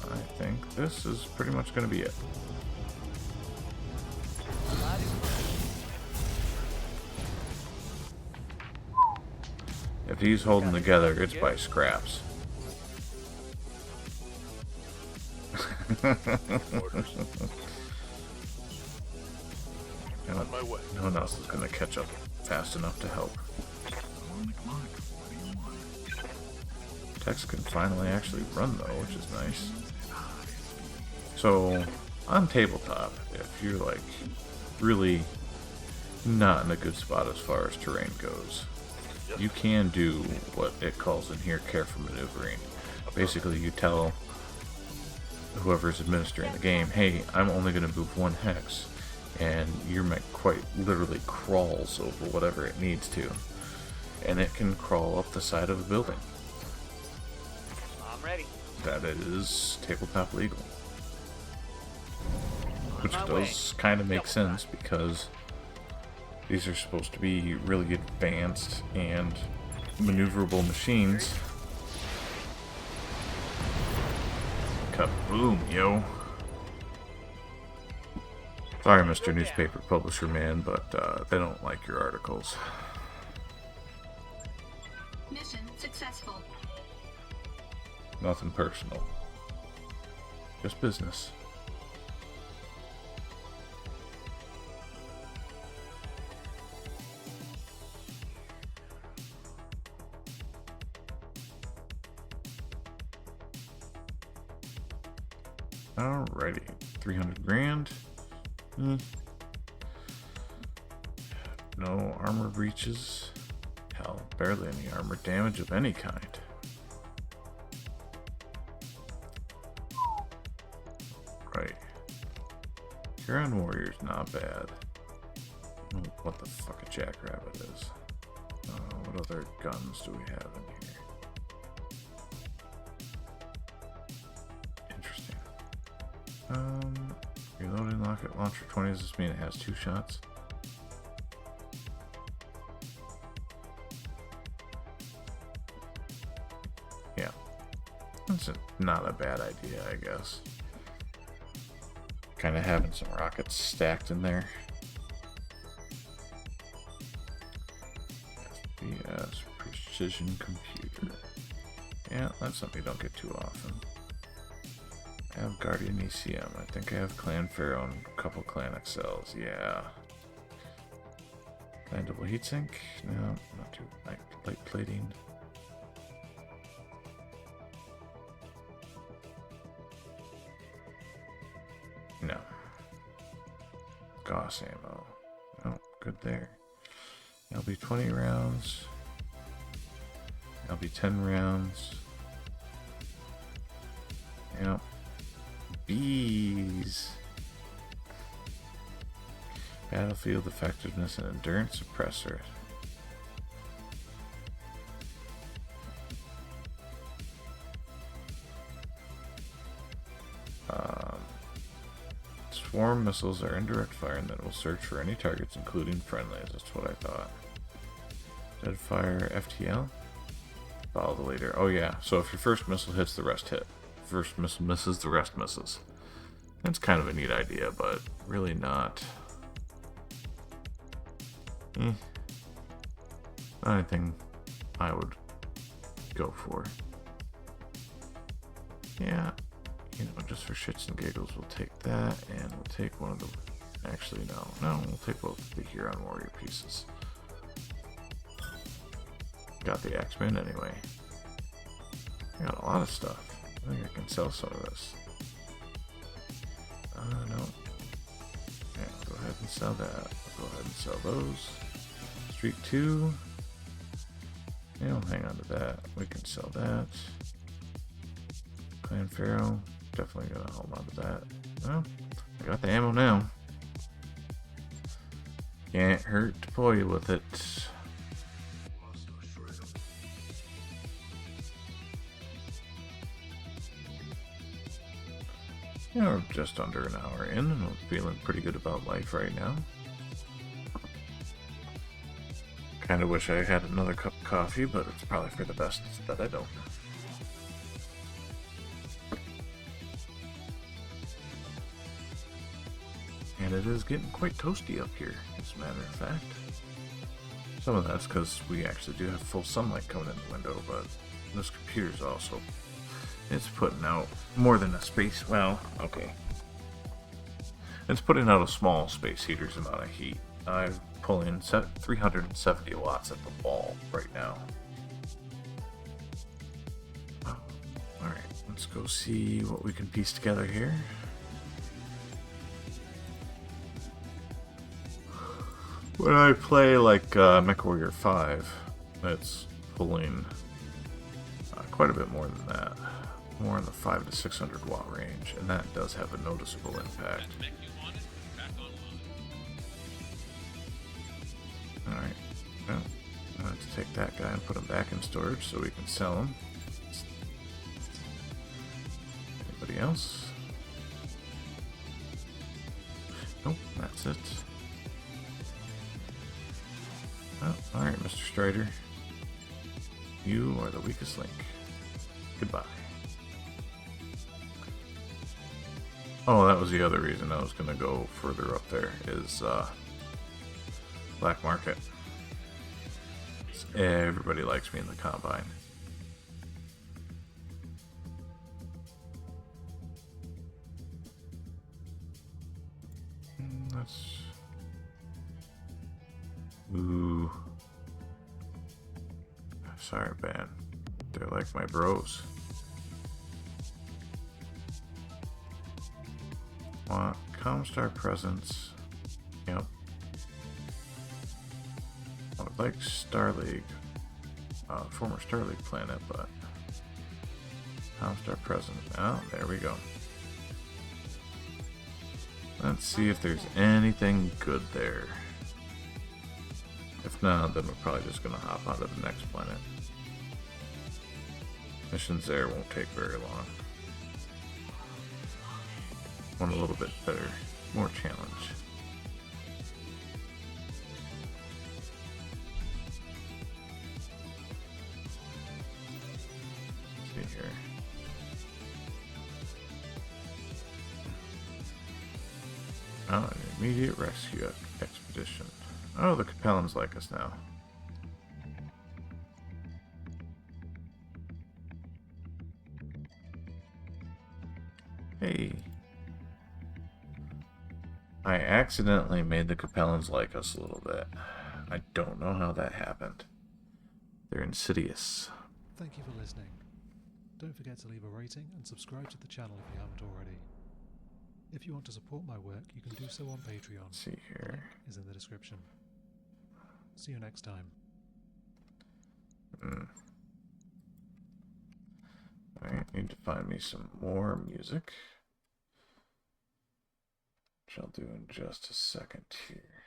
I think this is pretty much gonna be it. If he's holding together, it's by scraps. On my way. No one else is gonna catch up fast enough to help. On the clock. What do you want? Tex can finally actually run though, which is nice. So, on tabletop, if you're like really not in a good spot as far as terrain goes, you can do what it calls in here careful maneuvering. Basically, you tell whoever's administering the game, hey, I'm only going to move one hex, and your mech quite literally crawls over whatever it needs to, and it can crawl up the side of a building. I'm ready. That is tabletop legal. Which On my way. does kind of make sense because these are supposed to be really advanced and maneuverable machines. Kaboom, yo. Sorry, Mr. Newspaper Publisher Man, but they don't like your articles. Mission successful. Nothing personal. Just business. Alrighty, 300 grand. No armor breaches. Hell, barely any armor damage of any kind. Right. Huron Warrior's not bad. Oh, what the fuck a jackrabbit is. What other guns do we have in here? Interesting. Reloading rocket launcher 20, does this mean it has 2 shots? Yeah. That's not a bad idea, I guess. Kind of having some rockets stacked in there. FPS, precision computer. Yeah, that's something you don't get too often. I have Guardian ECM. I think I have Clan Pharaoh and a couple Clan XLs. Yeah. Clan double heatsink? No, not too light plating. No. Gauss ammo. No, good there. That'll be 20 rounds. That'll be 10 rounds. Yep. Bees. Battlefield effectiveness and endurance suppressor. Swarm missiles are indirect fire and that will search for any targets, including friendlies. That's what I thought. Deadfire FTL. Follow the leader. Oh yeah, so if your first missile hits, the rest hit. First missile misses, the rest misses. That's kind of a neat idea, but really not. Not anything I would go for. Yeah, you know, just for shits and giggles, we'll take that, and we'll take one of the. Actually, no, we'll take both of the Huron Warrior pieces. Got the X-Men anyway. I got a lot of stuff. I think I can sell some of this. No. Yeah, go ahead and sell that. I'll go ahead and sell those. Streak 2. Yeah, I'll hang on to that. We can sell that. Clan Pharaoh. Definitely gonna hold on to that. Well, I got the ammo now. Can't hurt to play with it. Yeah, we're just under an hour in, and I'm feeling pretty good about life right now. Kind of wish I had another cup of coffee, but it's probably for the best that I don't. And it is getting quite toasty up here, as a matter of fact. Some of that's because we actually do have full sunlight coming in the window, but this computer's also... It's putting out more than a space... Well, okay. It's putting out a small space heater's amount of heat. I'm pulling 370 watts at the wall right now. Oh, alright, let's go see what we can piece together here. When I play like MechWarrior 5, it's pulling quite a bit more than that. More in the 500 to 600 watt range, and that does have a noticeable impact. Alright, well, let's take that guy and put him back in storage so we can sell him. Anybody else? Nope, that's it. Oh, alright, Mr. Strider. You are the weakest link. Goodbye. Oh, that was the other reason I was going to go further up there, is Black Market. Everybody likes me in the Combine. That's... Ooh. Sorry, man. They're like my bros. Want Comstar presence. Yep. I would like Star League. Former Star League planet, but Comstar presence. Oh, there we go. Let's see if there's anything good there. If not, then we're probably just gonna hop onto the next planet. Missions there won't take very long. Want a little bit better, more challenge. Let's see here. Oh, an immediate rescue expedition. Oh, the Capellans like us now. Hey. I accidentally made the Capellans like us a little bit. I don't know how that happened. They're insidious. Thank you for listening. Don't forget to leave a rating and subscribe to the channel if you haven't already. If you want to support my work, you can do so on Patreon. Let's see here. The link is in the description. See you next time. Alright, need to find me some more music. Which I'll do in just a second here.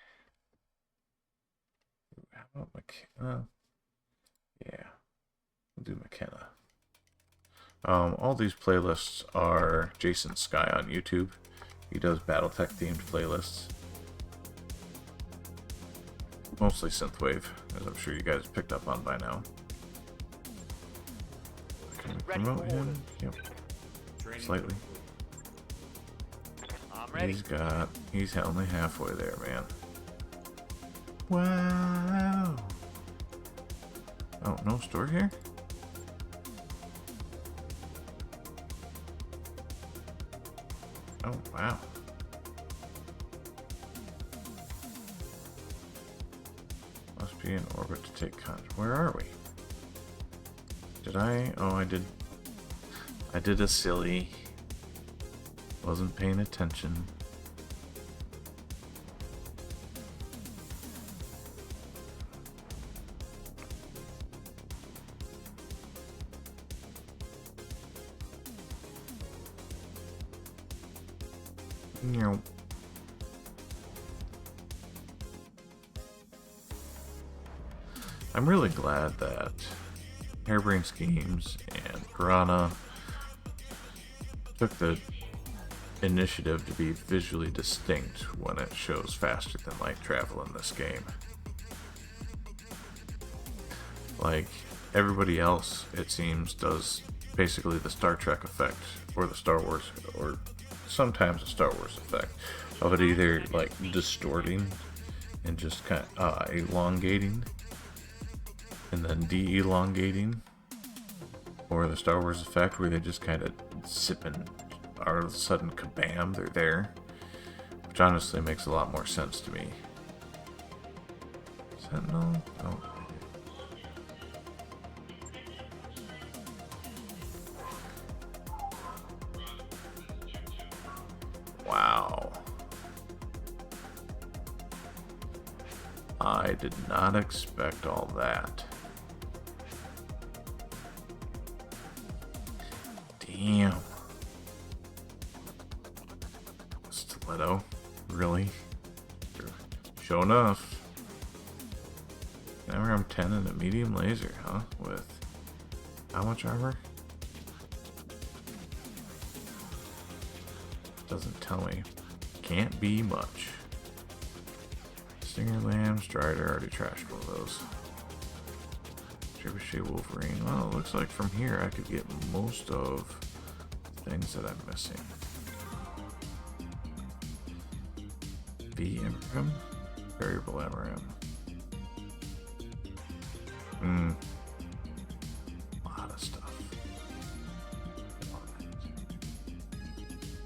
Ooh, how about McKenna? Yeah, we'll do McKenna. All these playlists are Jason Sky on YouTube. He does BattleTech themed playlists. Mostly synthwave, as I'm sure you guys picked up on by now. Can we Ready promote for him? Yep. Slightly. I'm ready. He's only halfway there, man. Wow. Oh, no store here? Oh, wow. Must be in orbit to take contact. Where are we? Did I? Oh, I did. I did a silly. Wasn't paying attention. No. I'm really glad that Harebrained Schemes and Piranha took the initiative to be visually distinct when it shows faster than light travel in this game. Like, everybody else, it seems, does basically the Star Trek effect, or the Star Wars, or sometimes the Star Wars effect, of it either, like, distorting and just kind of elongating, and then de-elongating, or the Star Wars effect where they just kind of zip and all of a sudden kabam, they're there, which honestly makes a lot more sense to me. Sentinel? Oh. Wow. I did not expect all that. Damn. Stiletto? Really? Sure enough. Now I'm 10 and a medium laser, huh? With how much armor? Doesn't tell me. Can't be much. Stinger Lamb, Strider, already trashed one of those. Trebuchet Wolverine. Well, it looks like from here I could get most of the things that I'm missing. V MRM? Variable MRM. Lot of stuff.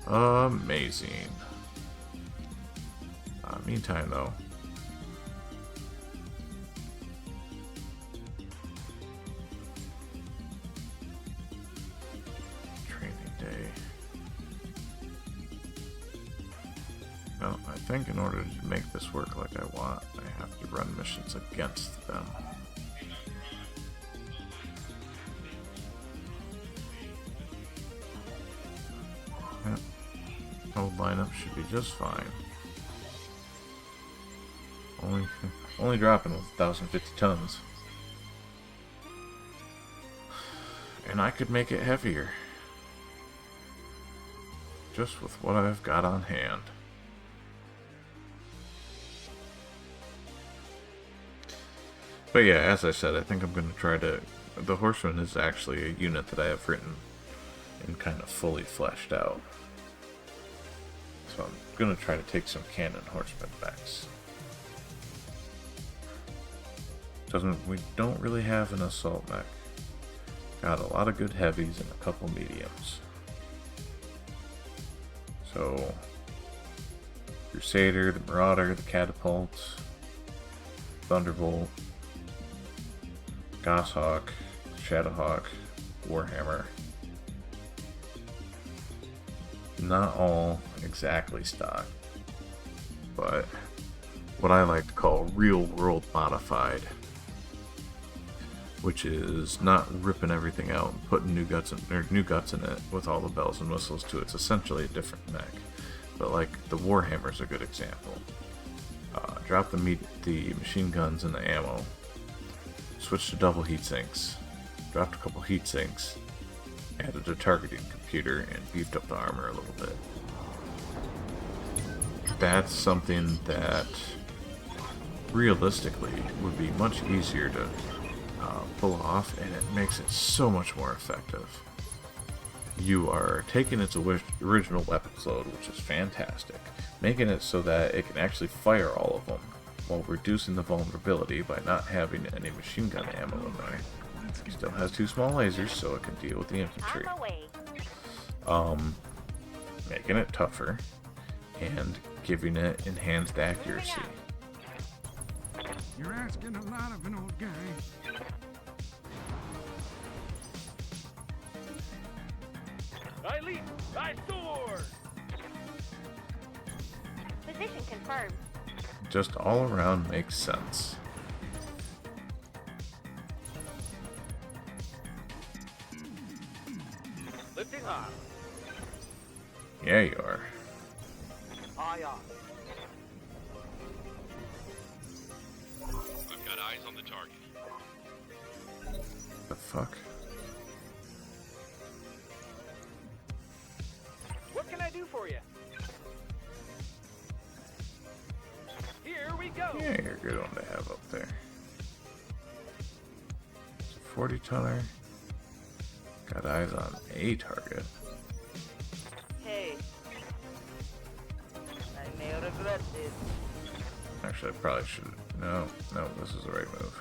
Amazing. Meantime, though. Training day. Well, I think in order to make this work like I want, I have to run missions against them. Yep. Old lineup should be just fine. Only dropping with 1,050 tons. And I could make it heavier. Just with what I've got on hand. But yeah, as I said, I think I'm going to try to... The Horseman is actually a unit that I have written and kind of fully fleshed out. So I'm going to try to take some Cannon Horseman backs. We don't really have an assault mech. Got a lot of good heavies and a couple mediums. So, Crusader, the Marauder, the Catapult, Thunderbolt, Goshawk, Shadowhawk, Warhammer. Not all exactly stock, but what I like to call real world modified, which is not ripping everything out and putting new guts in it with all the bells and whistles to it. It's essentially a different mech. But like the Warhammer's a good example. Drop the machine guns and the ammo. Switched to double heat sinks. Dropped a couple heat sinks. Added a targeting computer and beefed up the armor a little bit. That's something that realistically would be much easier to pull off, and it makes it so much more effective. You are taking its original weapons load, which is fantastic, making it so that it can actually fire all of them, while reducing the vulnerability by not having any machine gun ammo in there. It still has 2 small lasers, so it can deal with the infantry. On my way. Making it tougher, and giving it enhanced accuracy. You're asking a lot of an old guy. I leap! I soar! Position confirmed. Just all around makes sense. Lifting high. Yeah, you are. Aye, aye. I've got eyes on the target. The fuck? What can I do for you? Here we go! Yeah, you're a good one to have up there. It's a 40 tonner. Got eyes on a target. Hey. I may regret this. Actually, I probably should. No, this is the right move.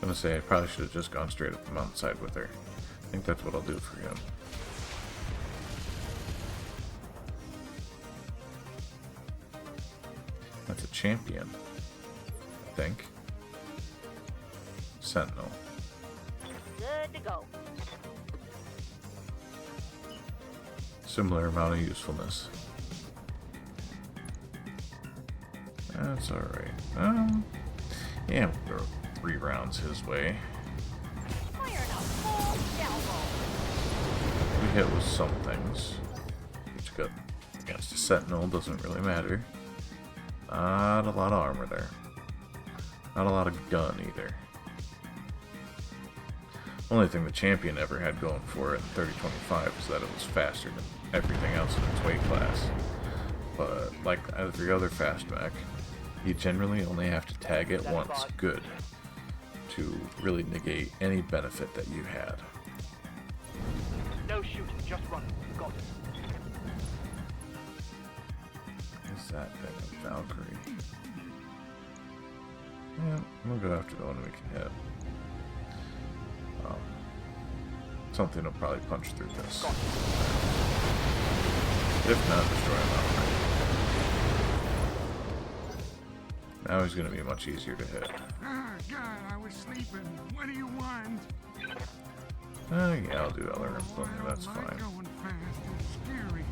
I'm gonna say I probably should have just gone straight up the mountainside with her. I think that's what I'll do for him. That's a champion, I think. Sentinel. Good to go. Similar amount of usefulness. That's alright. Yeah, we'll go 3 rounds his way. Fire now. Full salvo. We hit with some things. Which got against a sentinel doesn't really matter. Not a lot of armor there. Not a lot of gun either. Only thing the champion ever had going for it in 3025 is that it was faster than everything else in its weight class. But like every other fast mech, you generally only have to tag it once good to really negate any benefit that you had. No shooting, just run. Got it. Is that thing a Valkyrie? Yeah, we'll go after the one we can hit. Something will probably punch through this. If not, destroy him outright. Now he's going to be much easier to hit. Ah, God, I was sleeping. What do you want? Yeah, I'll do other influence. I That's don't like fine. going fast. It's scary.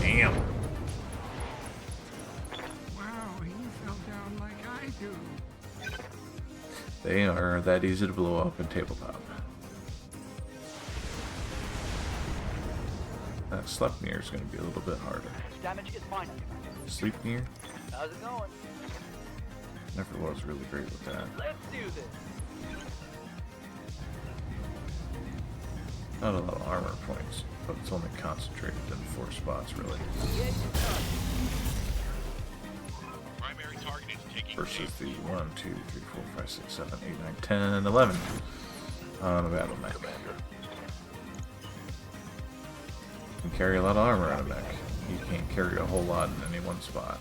Damn. Wow, he fell down like I do. They are that easy to blow up in tabletop. That Sleipnir is going to be a little bit harder. Damage is minor. Sleipnir How's it going? never was really great with that. Let's do this. Not a lot of armor points, but it's only concentrated in 4 spots, really. Primary target is taking Versus aim. the 1, 2, 3, 4, 5, 6, 7, 8, 9, 10, 11 on a battle mech. You can carry a lot of armor on a mech. You can't carry a whole lot in any one spot.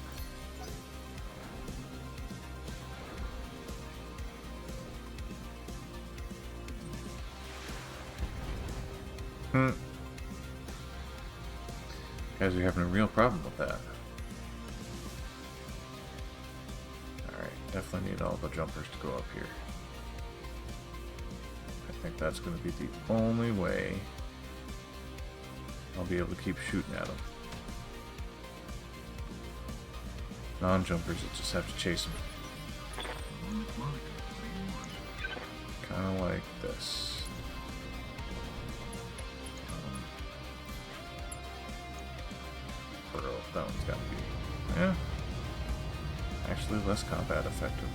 Guys are having a real problem with that. Alright, definitely need all the jumpers to go up here. I think that's going to be the only way I'll be able to keep shooting at them. Non-jumpers that just have to chase them. Kind of like this. Pearl, that one's got to be, yeah, actually less combat effective.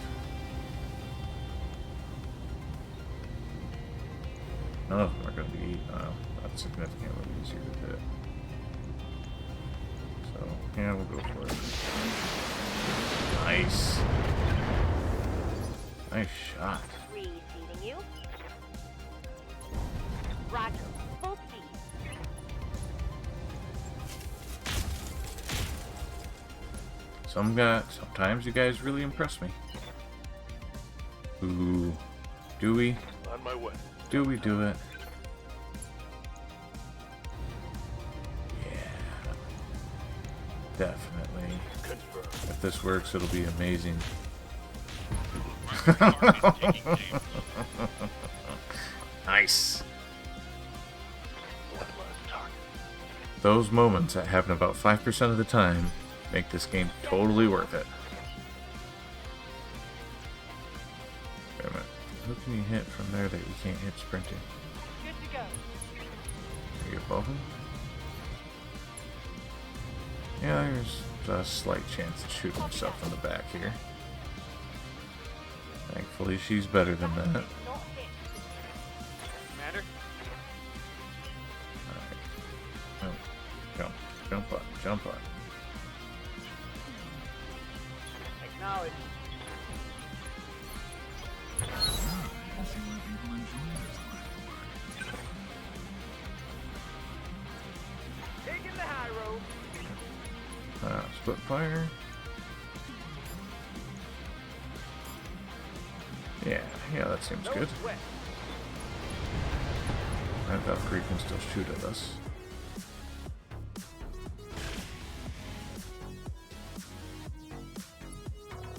None of them are going to be that's significantly easier to hit. So, yeah, we'll go for it. Nice. Nice shot. Reseating you. Roger. Full speed. Sometimes you guys really impress me. Ooh. Do we? On my way. Do we do it? Yeah. Definitely. Confirmed. If this works, it'll be amazing. Primary target is taking damage. Nice. Bloodlust target. Those moments that happen about 5% of the time make this game totally worth it. Wait a minute. Who can you hit from there that you can't hit sprinting? Good to go. Are you above him? Yeah, there's a slight chance of shooting himself in the back here. Thankfully, she's better than that. Not hit. Commander? Alright. Oh, jump up, jump up. Acknowledge. I can see why people enjoy this line of work. Taking the high road. Split fire. Yeah, that seems No good. sweat. That Valkyrie can still shoot at us.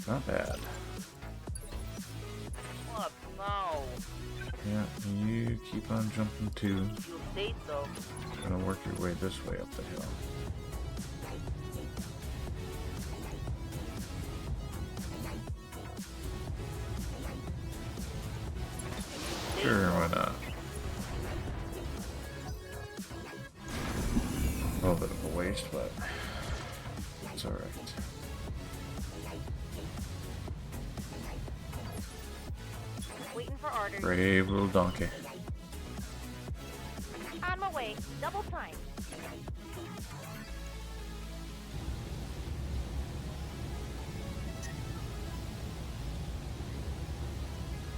Not bad. What? No. Yeah, you keep on jumping too. You say so. Gonna work your way this way up the hill. Sure, why not? A little bit of a waste, but it's alright. Waiting for orders. Brave little donkey. On my way. Double time.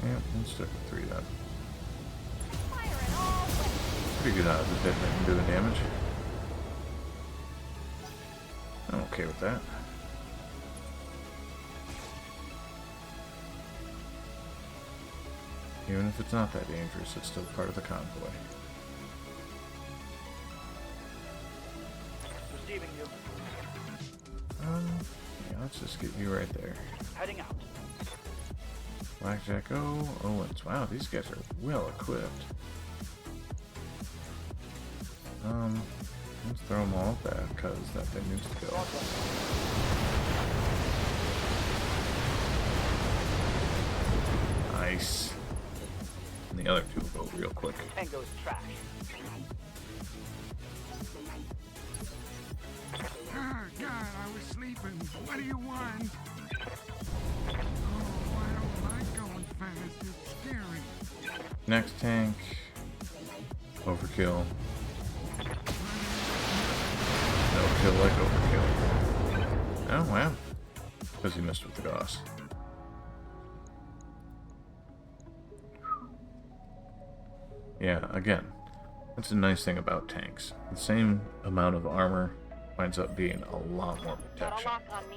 Yeah, let's stick with 3 then. Firing all way. Pretty good odds of hitting it and doing damage. I'm okay with that. Even if it's not that dangerous, it's still part of the convoy. Receiving you. Yeah, let's just get you right there. Heading out. Blackjack O, Owens. Wow, these guys are well equipped. Let's throw them all back because that thing needs to go. Nice. And the other two will go real quick. Tango's trash. God, I was sleeping. What do you want? Oh, I don't like going fast. It's scary. Next tank. Overkill. No kill like overkill. Oh, wow. Because he missed with the Gauss. Yeah, again, that's a nice thing about tanks. The same amount of armor winds up being a lot more Got a protection. lock on me.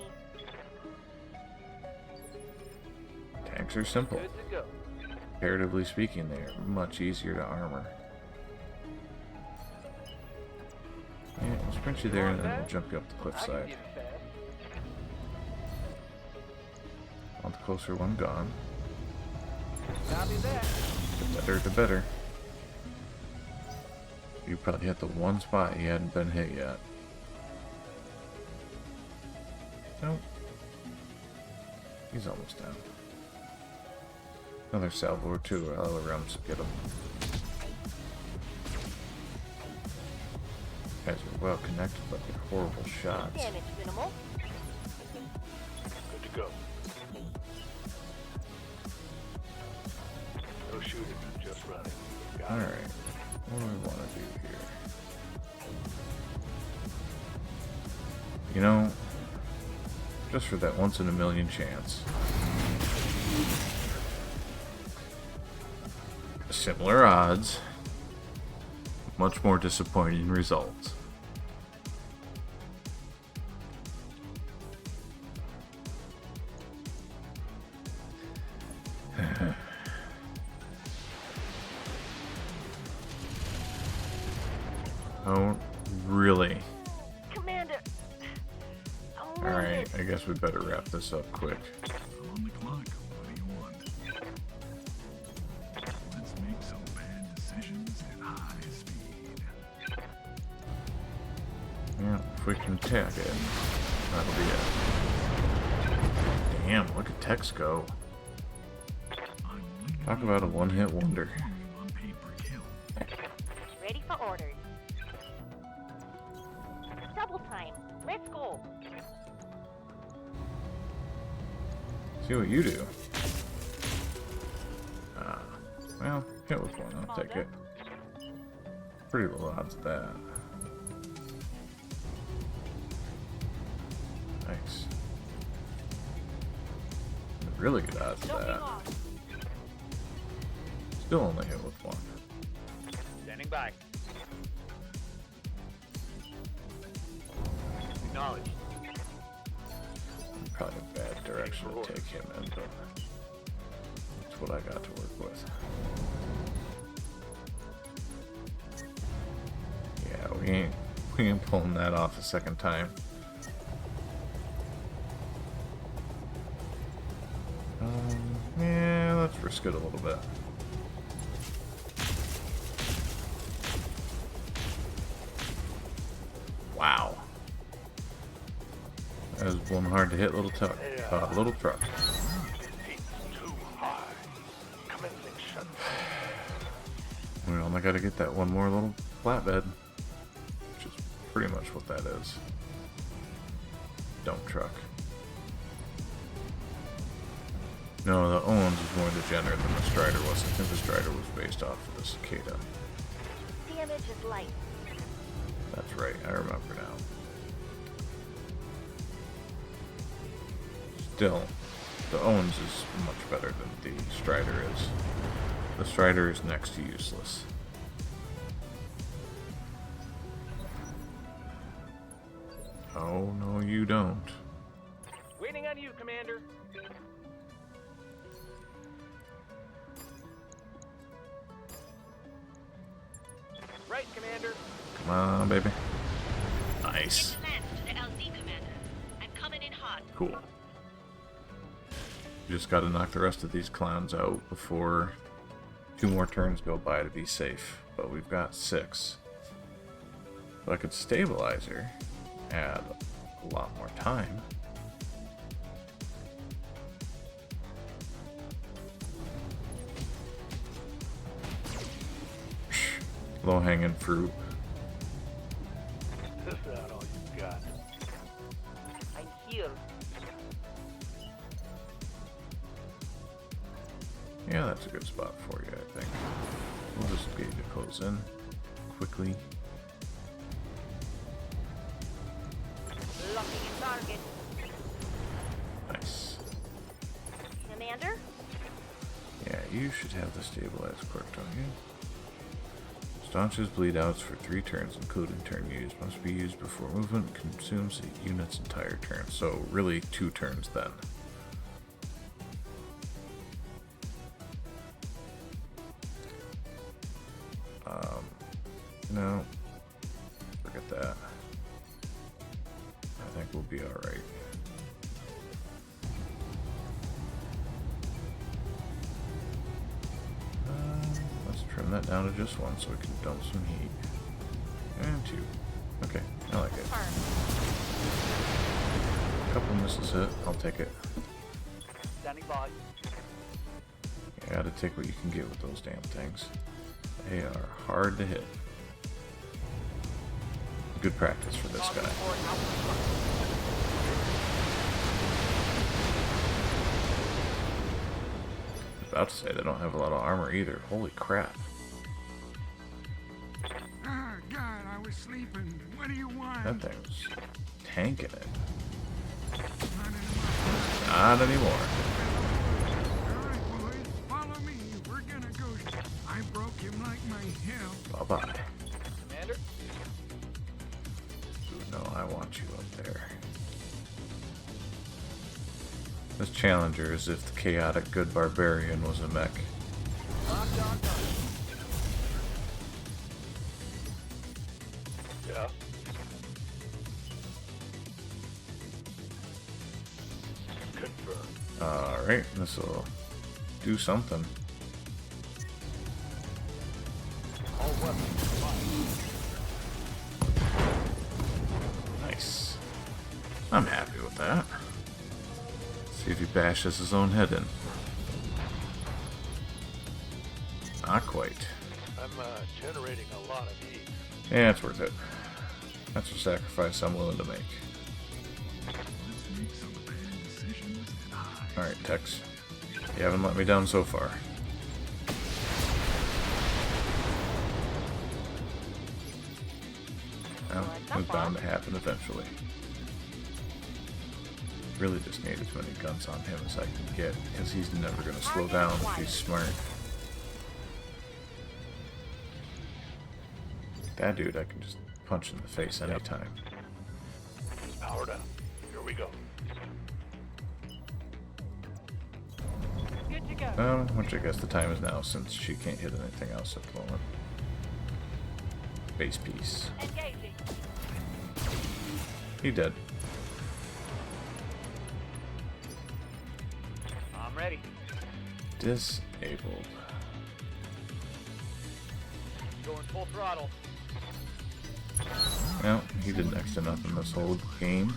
Tanks are simple. Good to go. Comparatively speaking, they are much easier to armor. I'll sprint you there and then we'll jump you up the I can cliffside. get it fast. Want the closer one gone. Copy that. The better, the better. You probably hit the one spot he hadn't been hit yet. Nope. He's almost down. Another salvo or two. I'll realms get him. Guys are well connected, but they're horrible shots. Damage minimal. Good to go. No shooting, just running. Got it. Alright. What do we want to do here? You know, just for that once in a million chance. Similar odds. Much more disappointing results. Oh, really? Commander. Oh, Alright, I guess we better wrap this up quick. I'm on the clock. What do you want? Let's make some bad decisions at high speed. Yeah, if we can tag it, that'll be it. Damn, look at Tex go. I'm leaning Talk about a one-hit wonder. on pay per kill. ready for orders. Double time. Let's go. See what you do. Well, hit with one, I'll take it. Pretty low odds of that. Nice. Really good odds of Don't be that. lost. Still only hit with one. Standing by. Acknowledged. Probably a bad direction to take him in, but that's what I got to work with. Yeah, we ain't pulling that off a second time. Yeah, let's risk it a little bit. Wow. That was one hard to hit little truck. Little truck. Too high. Commencing shutdown. We only got to get that one more little flatbed, which is pretty much what that is. Dump truck. No, the Owens is more degenerate than the Strider was. I think the Strider was based off of the Cicada. Damage is light. That's right, I remember now. Still, the Owens is much better than the Strider is. The Strider is next to useless. Oh, no you don't. Waiting on you, Commander. Right, Commander. Come on, baby. Nice. Plans to the LZ, Commander. I'm coming in hot. Cool. You just gotta knock the rest of these clowns out before 2 more turns go by to be safe. But we've got 6. But I could stabilize her, add a lot more time. Low hanging fruit. Is that all you got? I'm here. Yeah, that's a good spot for you, I think. We'll just get you to close in quickly. Locking in target. Nice. Commander? Yeah, you should have the stabilize quirk, don't you? Staunches bleed outs for 3 turns, including turn used. Must be used before movement. Consumes the unit's entire turn. So really 2 turns then. No. Forget that. be alright. Let's trim that down to just one so we can dump some heat. And 2. Okay, I like it. A couple misses hit, I'll take it. Standing by. You gotta take what you can get with those damn things. They are hard to hit. Good practice for this guy. I was about to say they don't have a lot of armor either. Holy crap. Ah, God, I was sleeping. What do you want? That thing's tanking it. Not anymore. Not anymore. All right, boys, follow me. We're gonna go. I broke him like my hell. Bye-bye. Commander? Ooh, no, I want you up there. This challenger is if the chaotic good barbarian was a mech. Locked on target. Yeah. Confirmed. Alright, this'll do something. All weapons fine. Nice. I'm happy with that. See if he bashes his own head in. Not quite. I'm generating a lot of heat. Yeah, it's worth it. That's a sacrifice I'm willing to make. Let's make some bad decisions and hide. Alright, Tex. You haven't let me down so far. Well, it's bound to happen eventually. Really just need as many guns on him as I can get, because he's never going to slow down if he's smart. That dude I can just punch in the face anytime. Powered up. Here we go. Good to go. Well, which I guess the time is now, since she can't hit anything else at the moment. Base piece. Engaging. He dead. I'm ready. Disabled. Going full throttle. Well, he did next to nothing this whole game.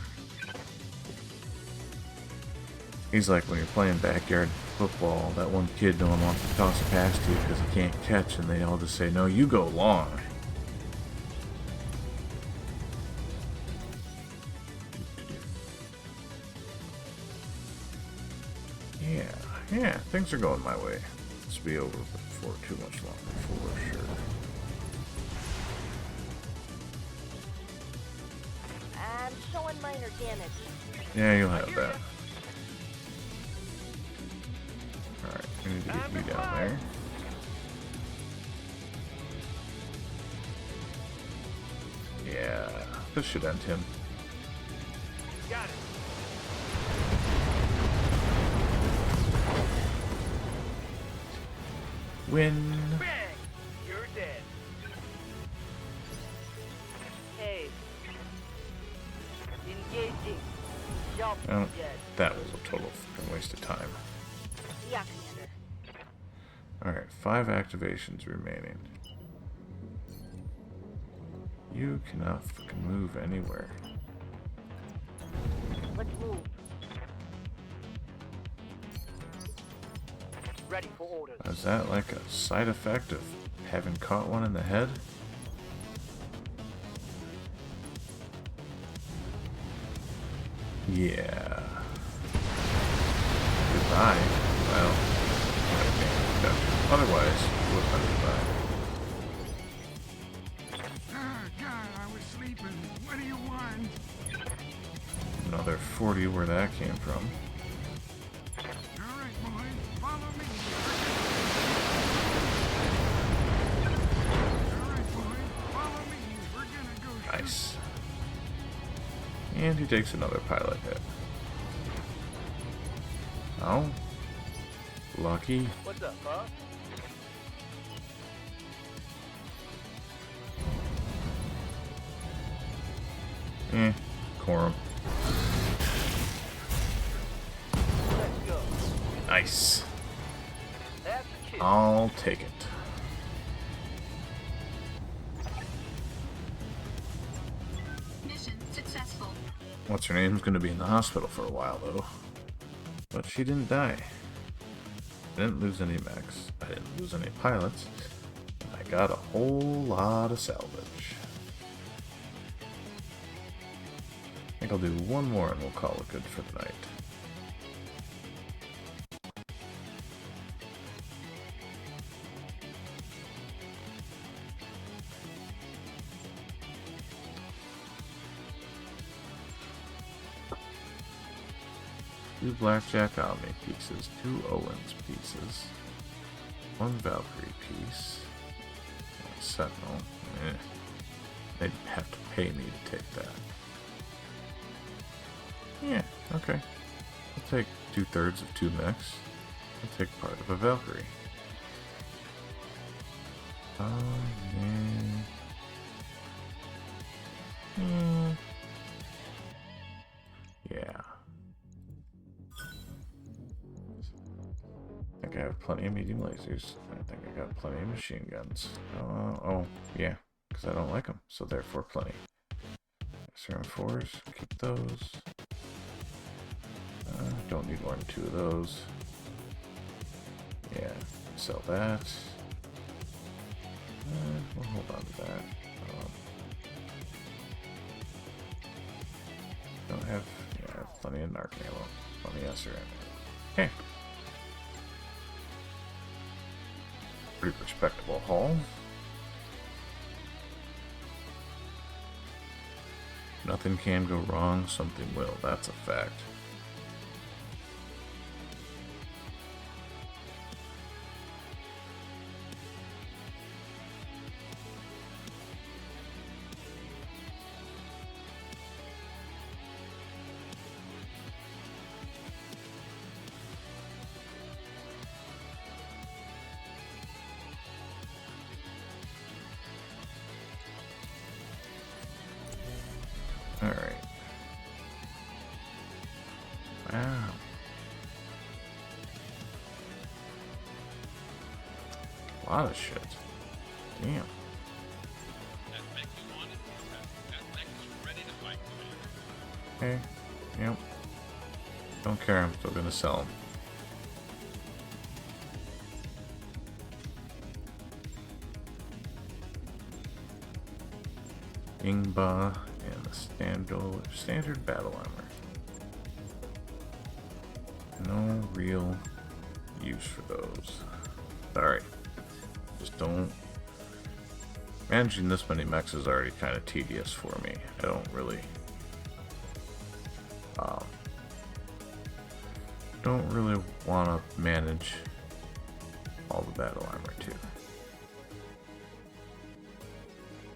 He's like when you're playing backyard football, that one kid no one wants to toss it past you because he can't catch, and they all just say, no, you go long. Yeah, things are going my way. This will be over before too much longer, for sure. I'm showing minor damage. Yeah, you'll have that. Alright, we need to get you down there. Yeah, this should end him. Got it. Win. Bang! You're dead. Hey. Engaging. Jump Oh, dead. that was a total fucking waste of time. Yeah, Commander. Alright, 5 activations remaining. You cannot fucking move anywhere. Let's move. Ready for orders. Is that like a side effect of having caught one in the head? Yeah. Goodbye. Well, okay. Otherwise, it would have been goodbye. Ah, God, I was sleeping. What do you want? Another 40 where that came from. All right, boys, follow me. All right, boys, follow me. We're gonna go. Nice. And he takes another pilot hit. Oh. Lucky. What's up, huh? Quorum. Nice. That's a two. I'll take it. Mission successful. What's her name's gonna be in the hospital for a while though. But she didn't die. I didn't lose any mechs. I didn't lose any pilots. I got a whole lot of salvage. I think I'll do one more and we'll call it good for the night. Two Blackjack Omni pieces, two Owens pieces, one Valkyrie piece, one Sentinel. They'd have to pay me to take that. Yeah, okay. I'll take 2/3 of two mechs. I'll take part of a Valkyrie. Yeah. I think I have plenty of medium lasers. I think I got plenty of machine guns. Oh, yeah, because I don't like them, so therefore plenty. SRM4s, keep those. Don't need more than 2 of those. Yeah, sell that. We'll hold on to that. Don't have, yeah, I have plenty of narc ammo. Plenty of SRM. Okay. Pretty respectable haul. Nothing can go wrong, something will. That's a fact. Alright. Wow. A lot of shit. Damn. Okay. Yep. Don't care, I'm still gonna sell them. Ingba and the standard battle armor. No real use for those. Alright. Just don't... Managing this many mechs is already kind of tedious for me. I don't really... want to manage all the battle armor too.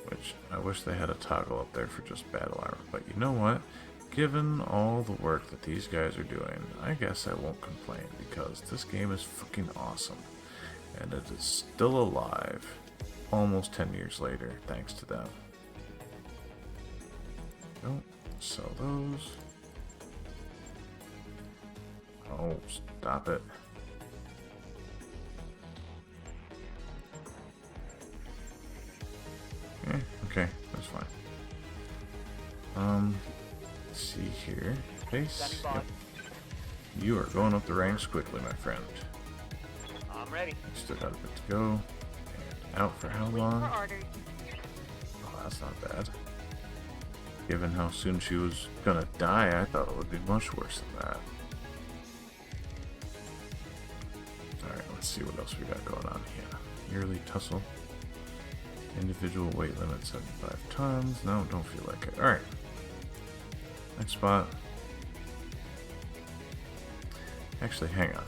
Which, I wish they had a toggle up there for just battle armor. But you know what? Given all the work that these guys are doing, I guess I won't complain because this game is fucking awesome. And it is still alive almost 10 years later, thanks to them. Nope, sell those. Oh, stop it. Okay, that's fine. Let's see here. Base. Yep. You are going up the ranks quickly, my friend. I'm ready. Still got a bit to go. And out for how long? Oh, that's not bad. Given how soon she was gonna die, I thought it would be much worse than that. Alright, let's see what else we got going on here. Yearly tussle. Individual weight limit 75 tons. No, don't feel like it. Alright. Next spot. Actually, hang on.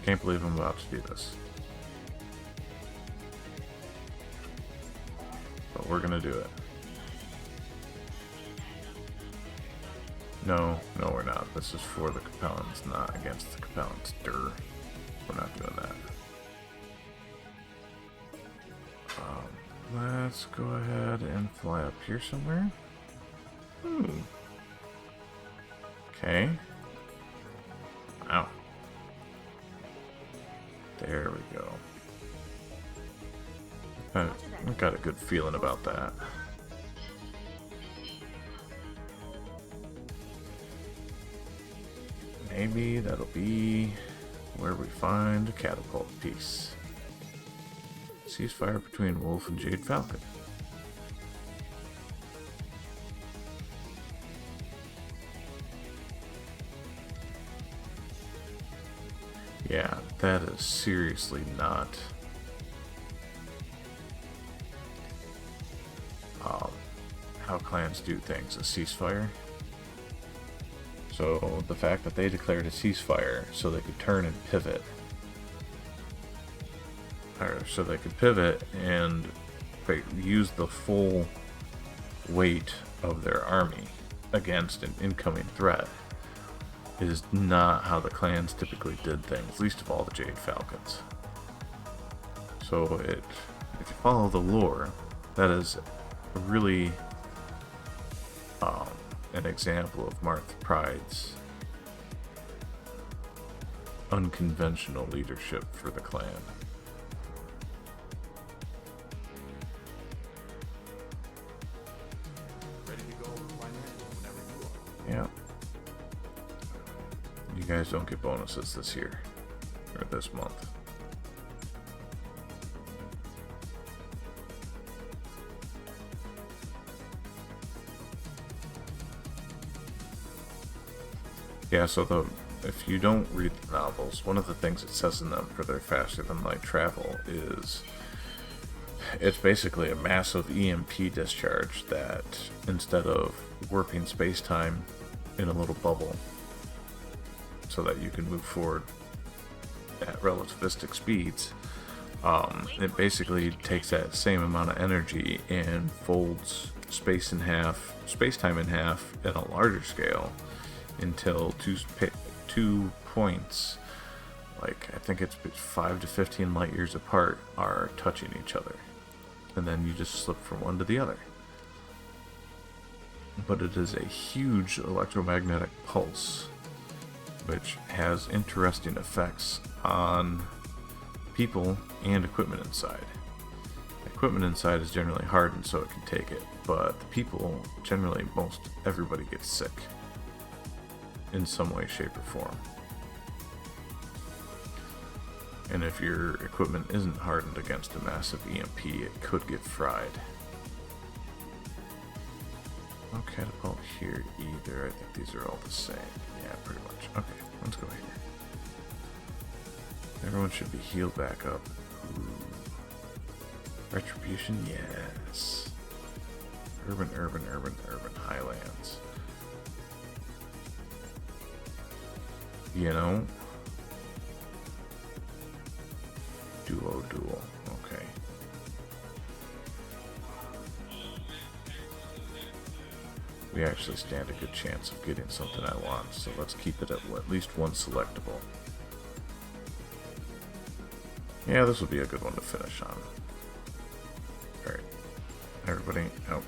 Can't believe I'm about to do this. But we're gonna do it. No, we're not. This is for the Capellans, not against the Capellans. Durr. We're not doing that. Let's go ahead and fly up here somewhere. Okay. Wow. There we go. I got a good feeling about that. Maybe that'll be where we find a catapult piece. Ceasefire between Wolf and Jade Falcon. Yeah, that is seriously not how clans do things, a ceasefire. So the fact that they declared a ceasefire so they could turn and pivot, or so they could pivot and use the full weight of their army against an incoming threat, is not how the clans typically did things, least of all the Jade Falcons. So if you follow the lore, that is really an example of Marth Pride's unconventional leadership for the clan. Ready to go whenever you are. Yeah. You guys don't get bonuses this year, or this month. Yeah, so if you don't read the novels, one of the things it says in them for their faster than light travel is it's basically a massive EMP discharge that, instead of warping space-time in a little bubble so that you can move forward at relativistic speeds, it basically takes that same amount of energy and folds space-time in half at a larger scale until two points, like I think it's 5 to 15 light years apart, are touching each other, and then you just slip from one to the other. But it is a huge electromagnetic pulse which has interesting effects on people and equipment inside. Equipment inside is generally hardened so it can take it, but the people, generally most everybody gets sick in some way, shape, or form. And if your equipment isn't hardened against a massive EMP, it could get fried. No catapult here either. I think these are all the same. Yeah, pretty much. Okay, let's go here. Everyone should be healed back up. Ooh. Retribution, yes. Urban, Highlands. You know? Dual. Okay. We actually stand a good chance of getting something I want, so let's keep it at least one selectable. Yeah, this will be a good one to finish on. Alright. Everybody out.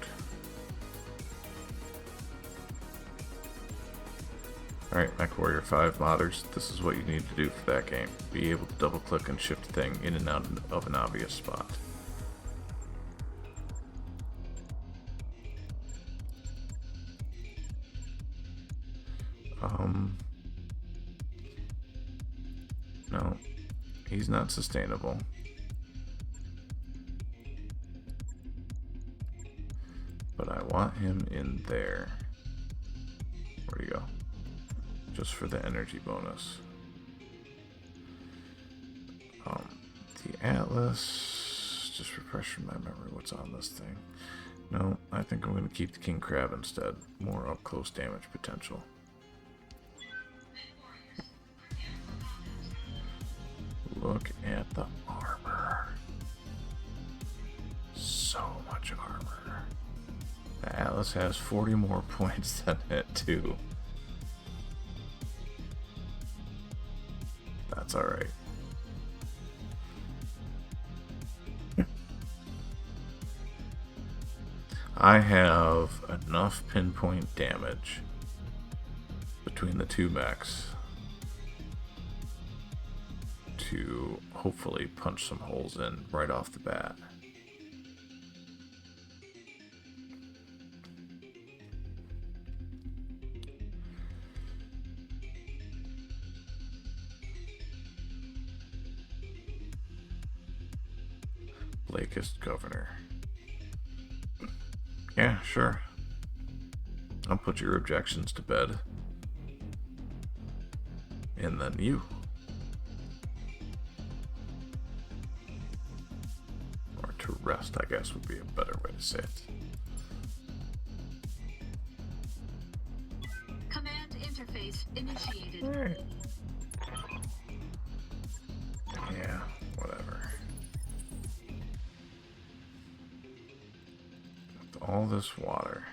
Alright, MechWarrior 5 modders, this is what you need to do for that game. Be able to double click and shift a thing in and out of an obvious spot. No, he's not sustainable. But I want him in there. Where'd he go? Just for the energy bonus. The Atlas, just refreshing my memory what's on this thing. No, I think I'm going to keep the King Crab instead. More up close damage potential. Look at the armor. So much armor. The Atlas has 40 more points than it too. That's alright. I have enough pinpoint damage between the two mechs to hopefully punch some holes in right off the bat. Blakist governor. Yeah, sure. I'll put your objections to bed. And then you. Or to rest, I guess, would be a better way to say it. Command interface initiated. Alright. Yeah, whatever. With all this water.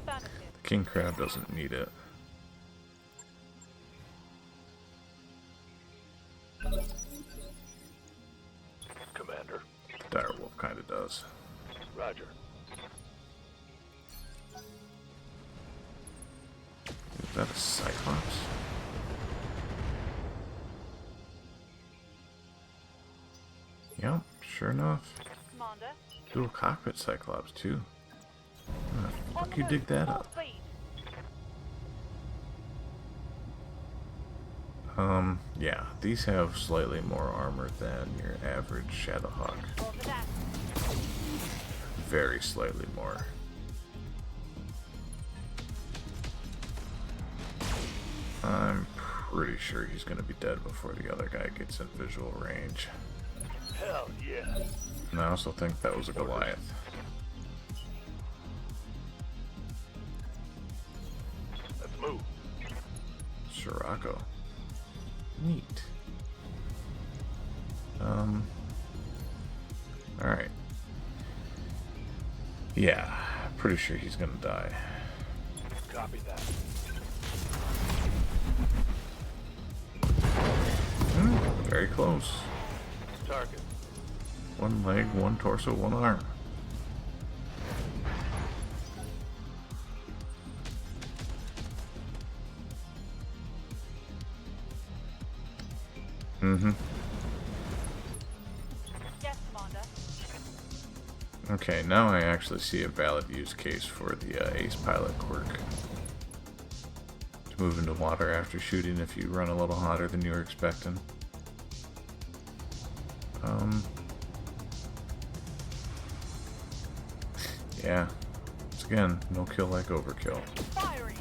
The king crab doesn't need it. Commander. The direwolf kinda does. Roger. Is that a cyclops? Yep, sure enough. Commander. Dual cockpit cyclops too. How the fuck you dig that up? Yeah, these have slightly more armor than your average Shadowhawk. Very slightly more. I'm pretty sure he's gonna be dead before the other guy gets in visual range. Hell yeah. And I also think that was a Goliath. Let's move. Sirocco. Neat. Alright. Yeah, pretty sure he's gonna die. Copy that. Very close. Target. One leg, one torso, one arm. Yes, Commander. Okay, now I actually see a valid use case for the ace pilot quirk. To move into water after shooting if you run a little hotter than you were expecting. Yeah. Once again, no kill like overkill. Firing.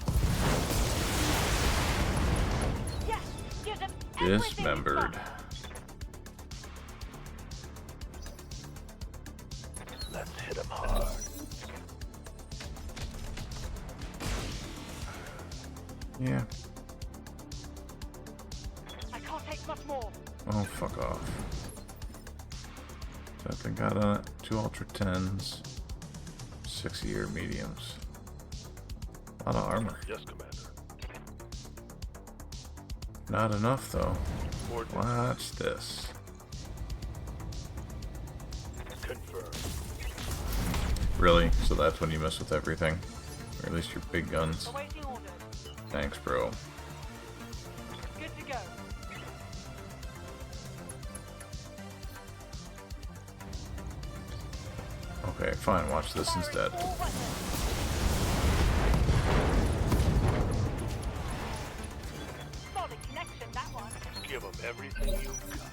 Yes, give them everything you've Dismembered. got. Let's hit him hard. Yeah. I can't take much more. Oh, fuck off. That thing got on it. 2 Ultra 10s. 6-year mediums. A lot of armor. Yes, Commander. Not enough, though. Coordinates Watch this. confirmed. Really? So that's when you mess with everything? Or at least your big guns? Awaiting orders. Thanks, bro. Good to go. Okay, fine. Watch this instead. All weapons. Solid connection, that one. Give him everything you've got.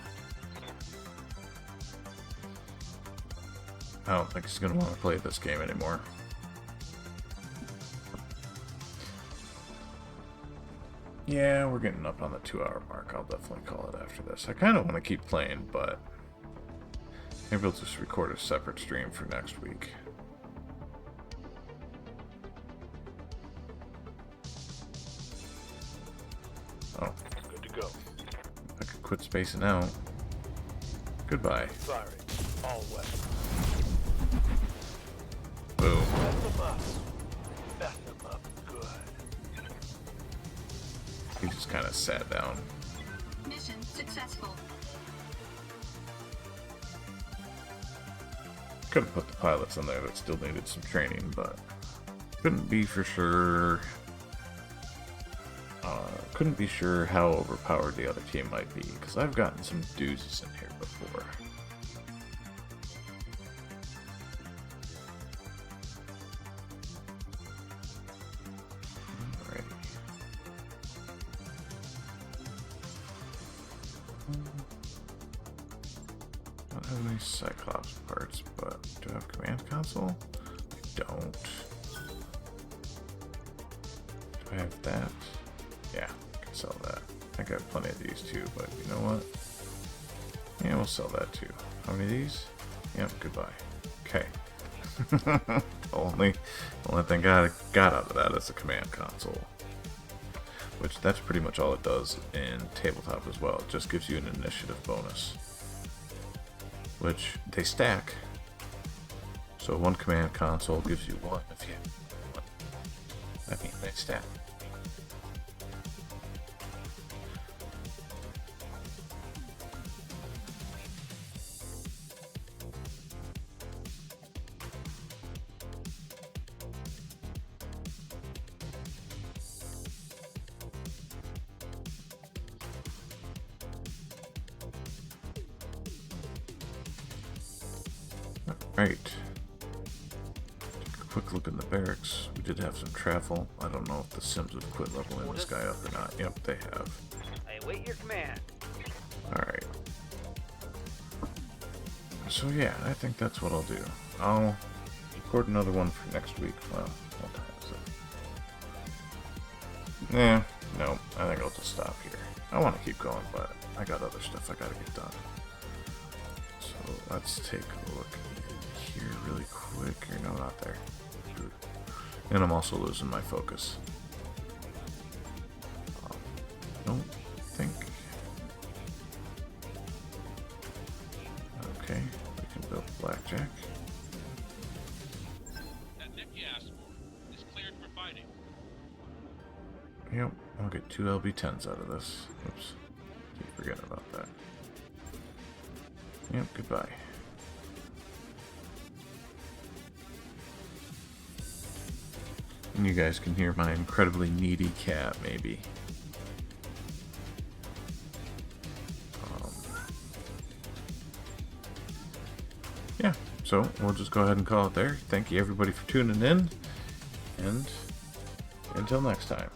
I don't think he's going to want to play this game anymore. Yeah, we're getting up on the 2-hour mark. I'll definitely call it after this. I kind of want to keep playing, but maybe we'll just record a separate stream for next week. Oh, Good to go. I could quit spacing out. Goodbye. Firing. All wet. Boom. Mess them up. Mess them up good. He just kind of sat down. Mission successful. Could have put the pilots in there that still needed some training, but couldn't be for sure. Couldn't be sure how overpowered the other team might be, because I've gotten some doozies in here before. Alrighty. I don't have any Cyclops parts, but do I have command console? I don't. Do I have that? Yeah, I can sell that. I got plenty of these too, but you know what? Yeah, we'll sell that too. How many of these? Yep, goodbye. Okay. only thing I got out of that is the command console. Which, that's pretty much all it does in tabletop as well. It just gives you an initiative bonus. Which, they stack. So one command console gives you one if you have one. I mean, they stack. Right. Take a quick look in the barracks. We did have some travel. I don't know if the Sims have quit leveling this guy up or not. Yep, they have. I await your command. Alright. So yeah, I think that's what I'll do. I'll record another one for next week. Well, what time is it? Nah, no. I think I'll just stop here. I want to keep going, but I got other stuff I gotta get done. So let's take a look here really quick. No, not there. And I'm also losing my focus. Don't think. Okay, we can build Blackjack. That tip you asked for is cleared for fighting. Yep, I'll get 2 LB10s out of this. Oops, keep forgetting about that. Yep, goodbye. And you guys can hear my incredibly needy cat, maybe. Yeah, so we'll just go ahead and call it there. Thank you everybody for tuning in, and until next time.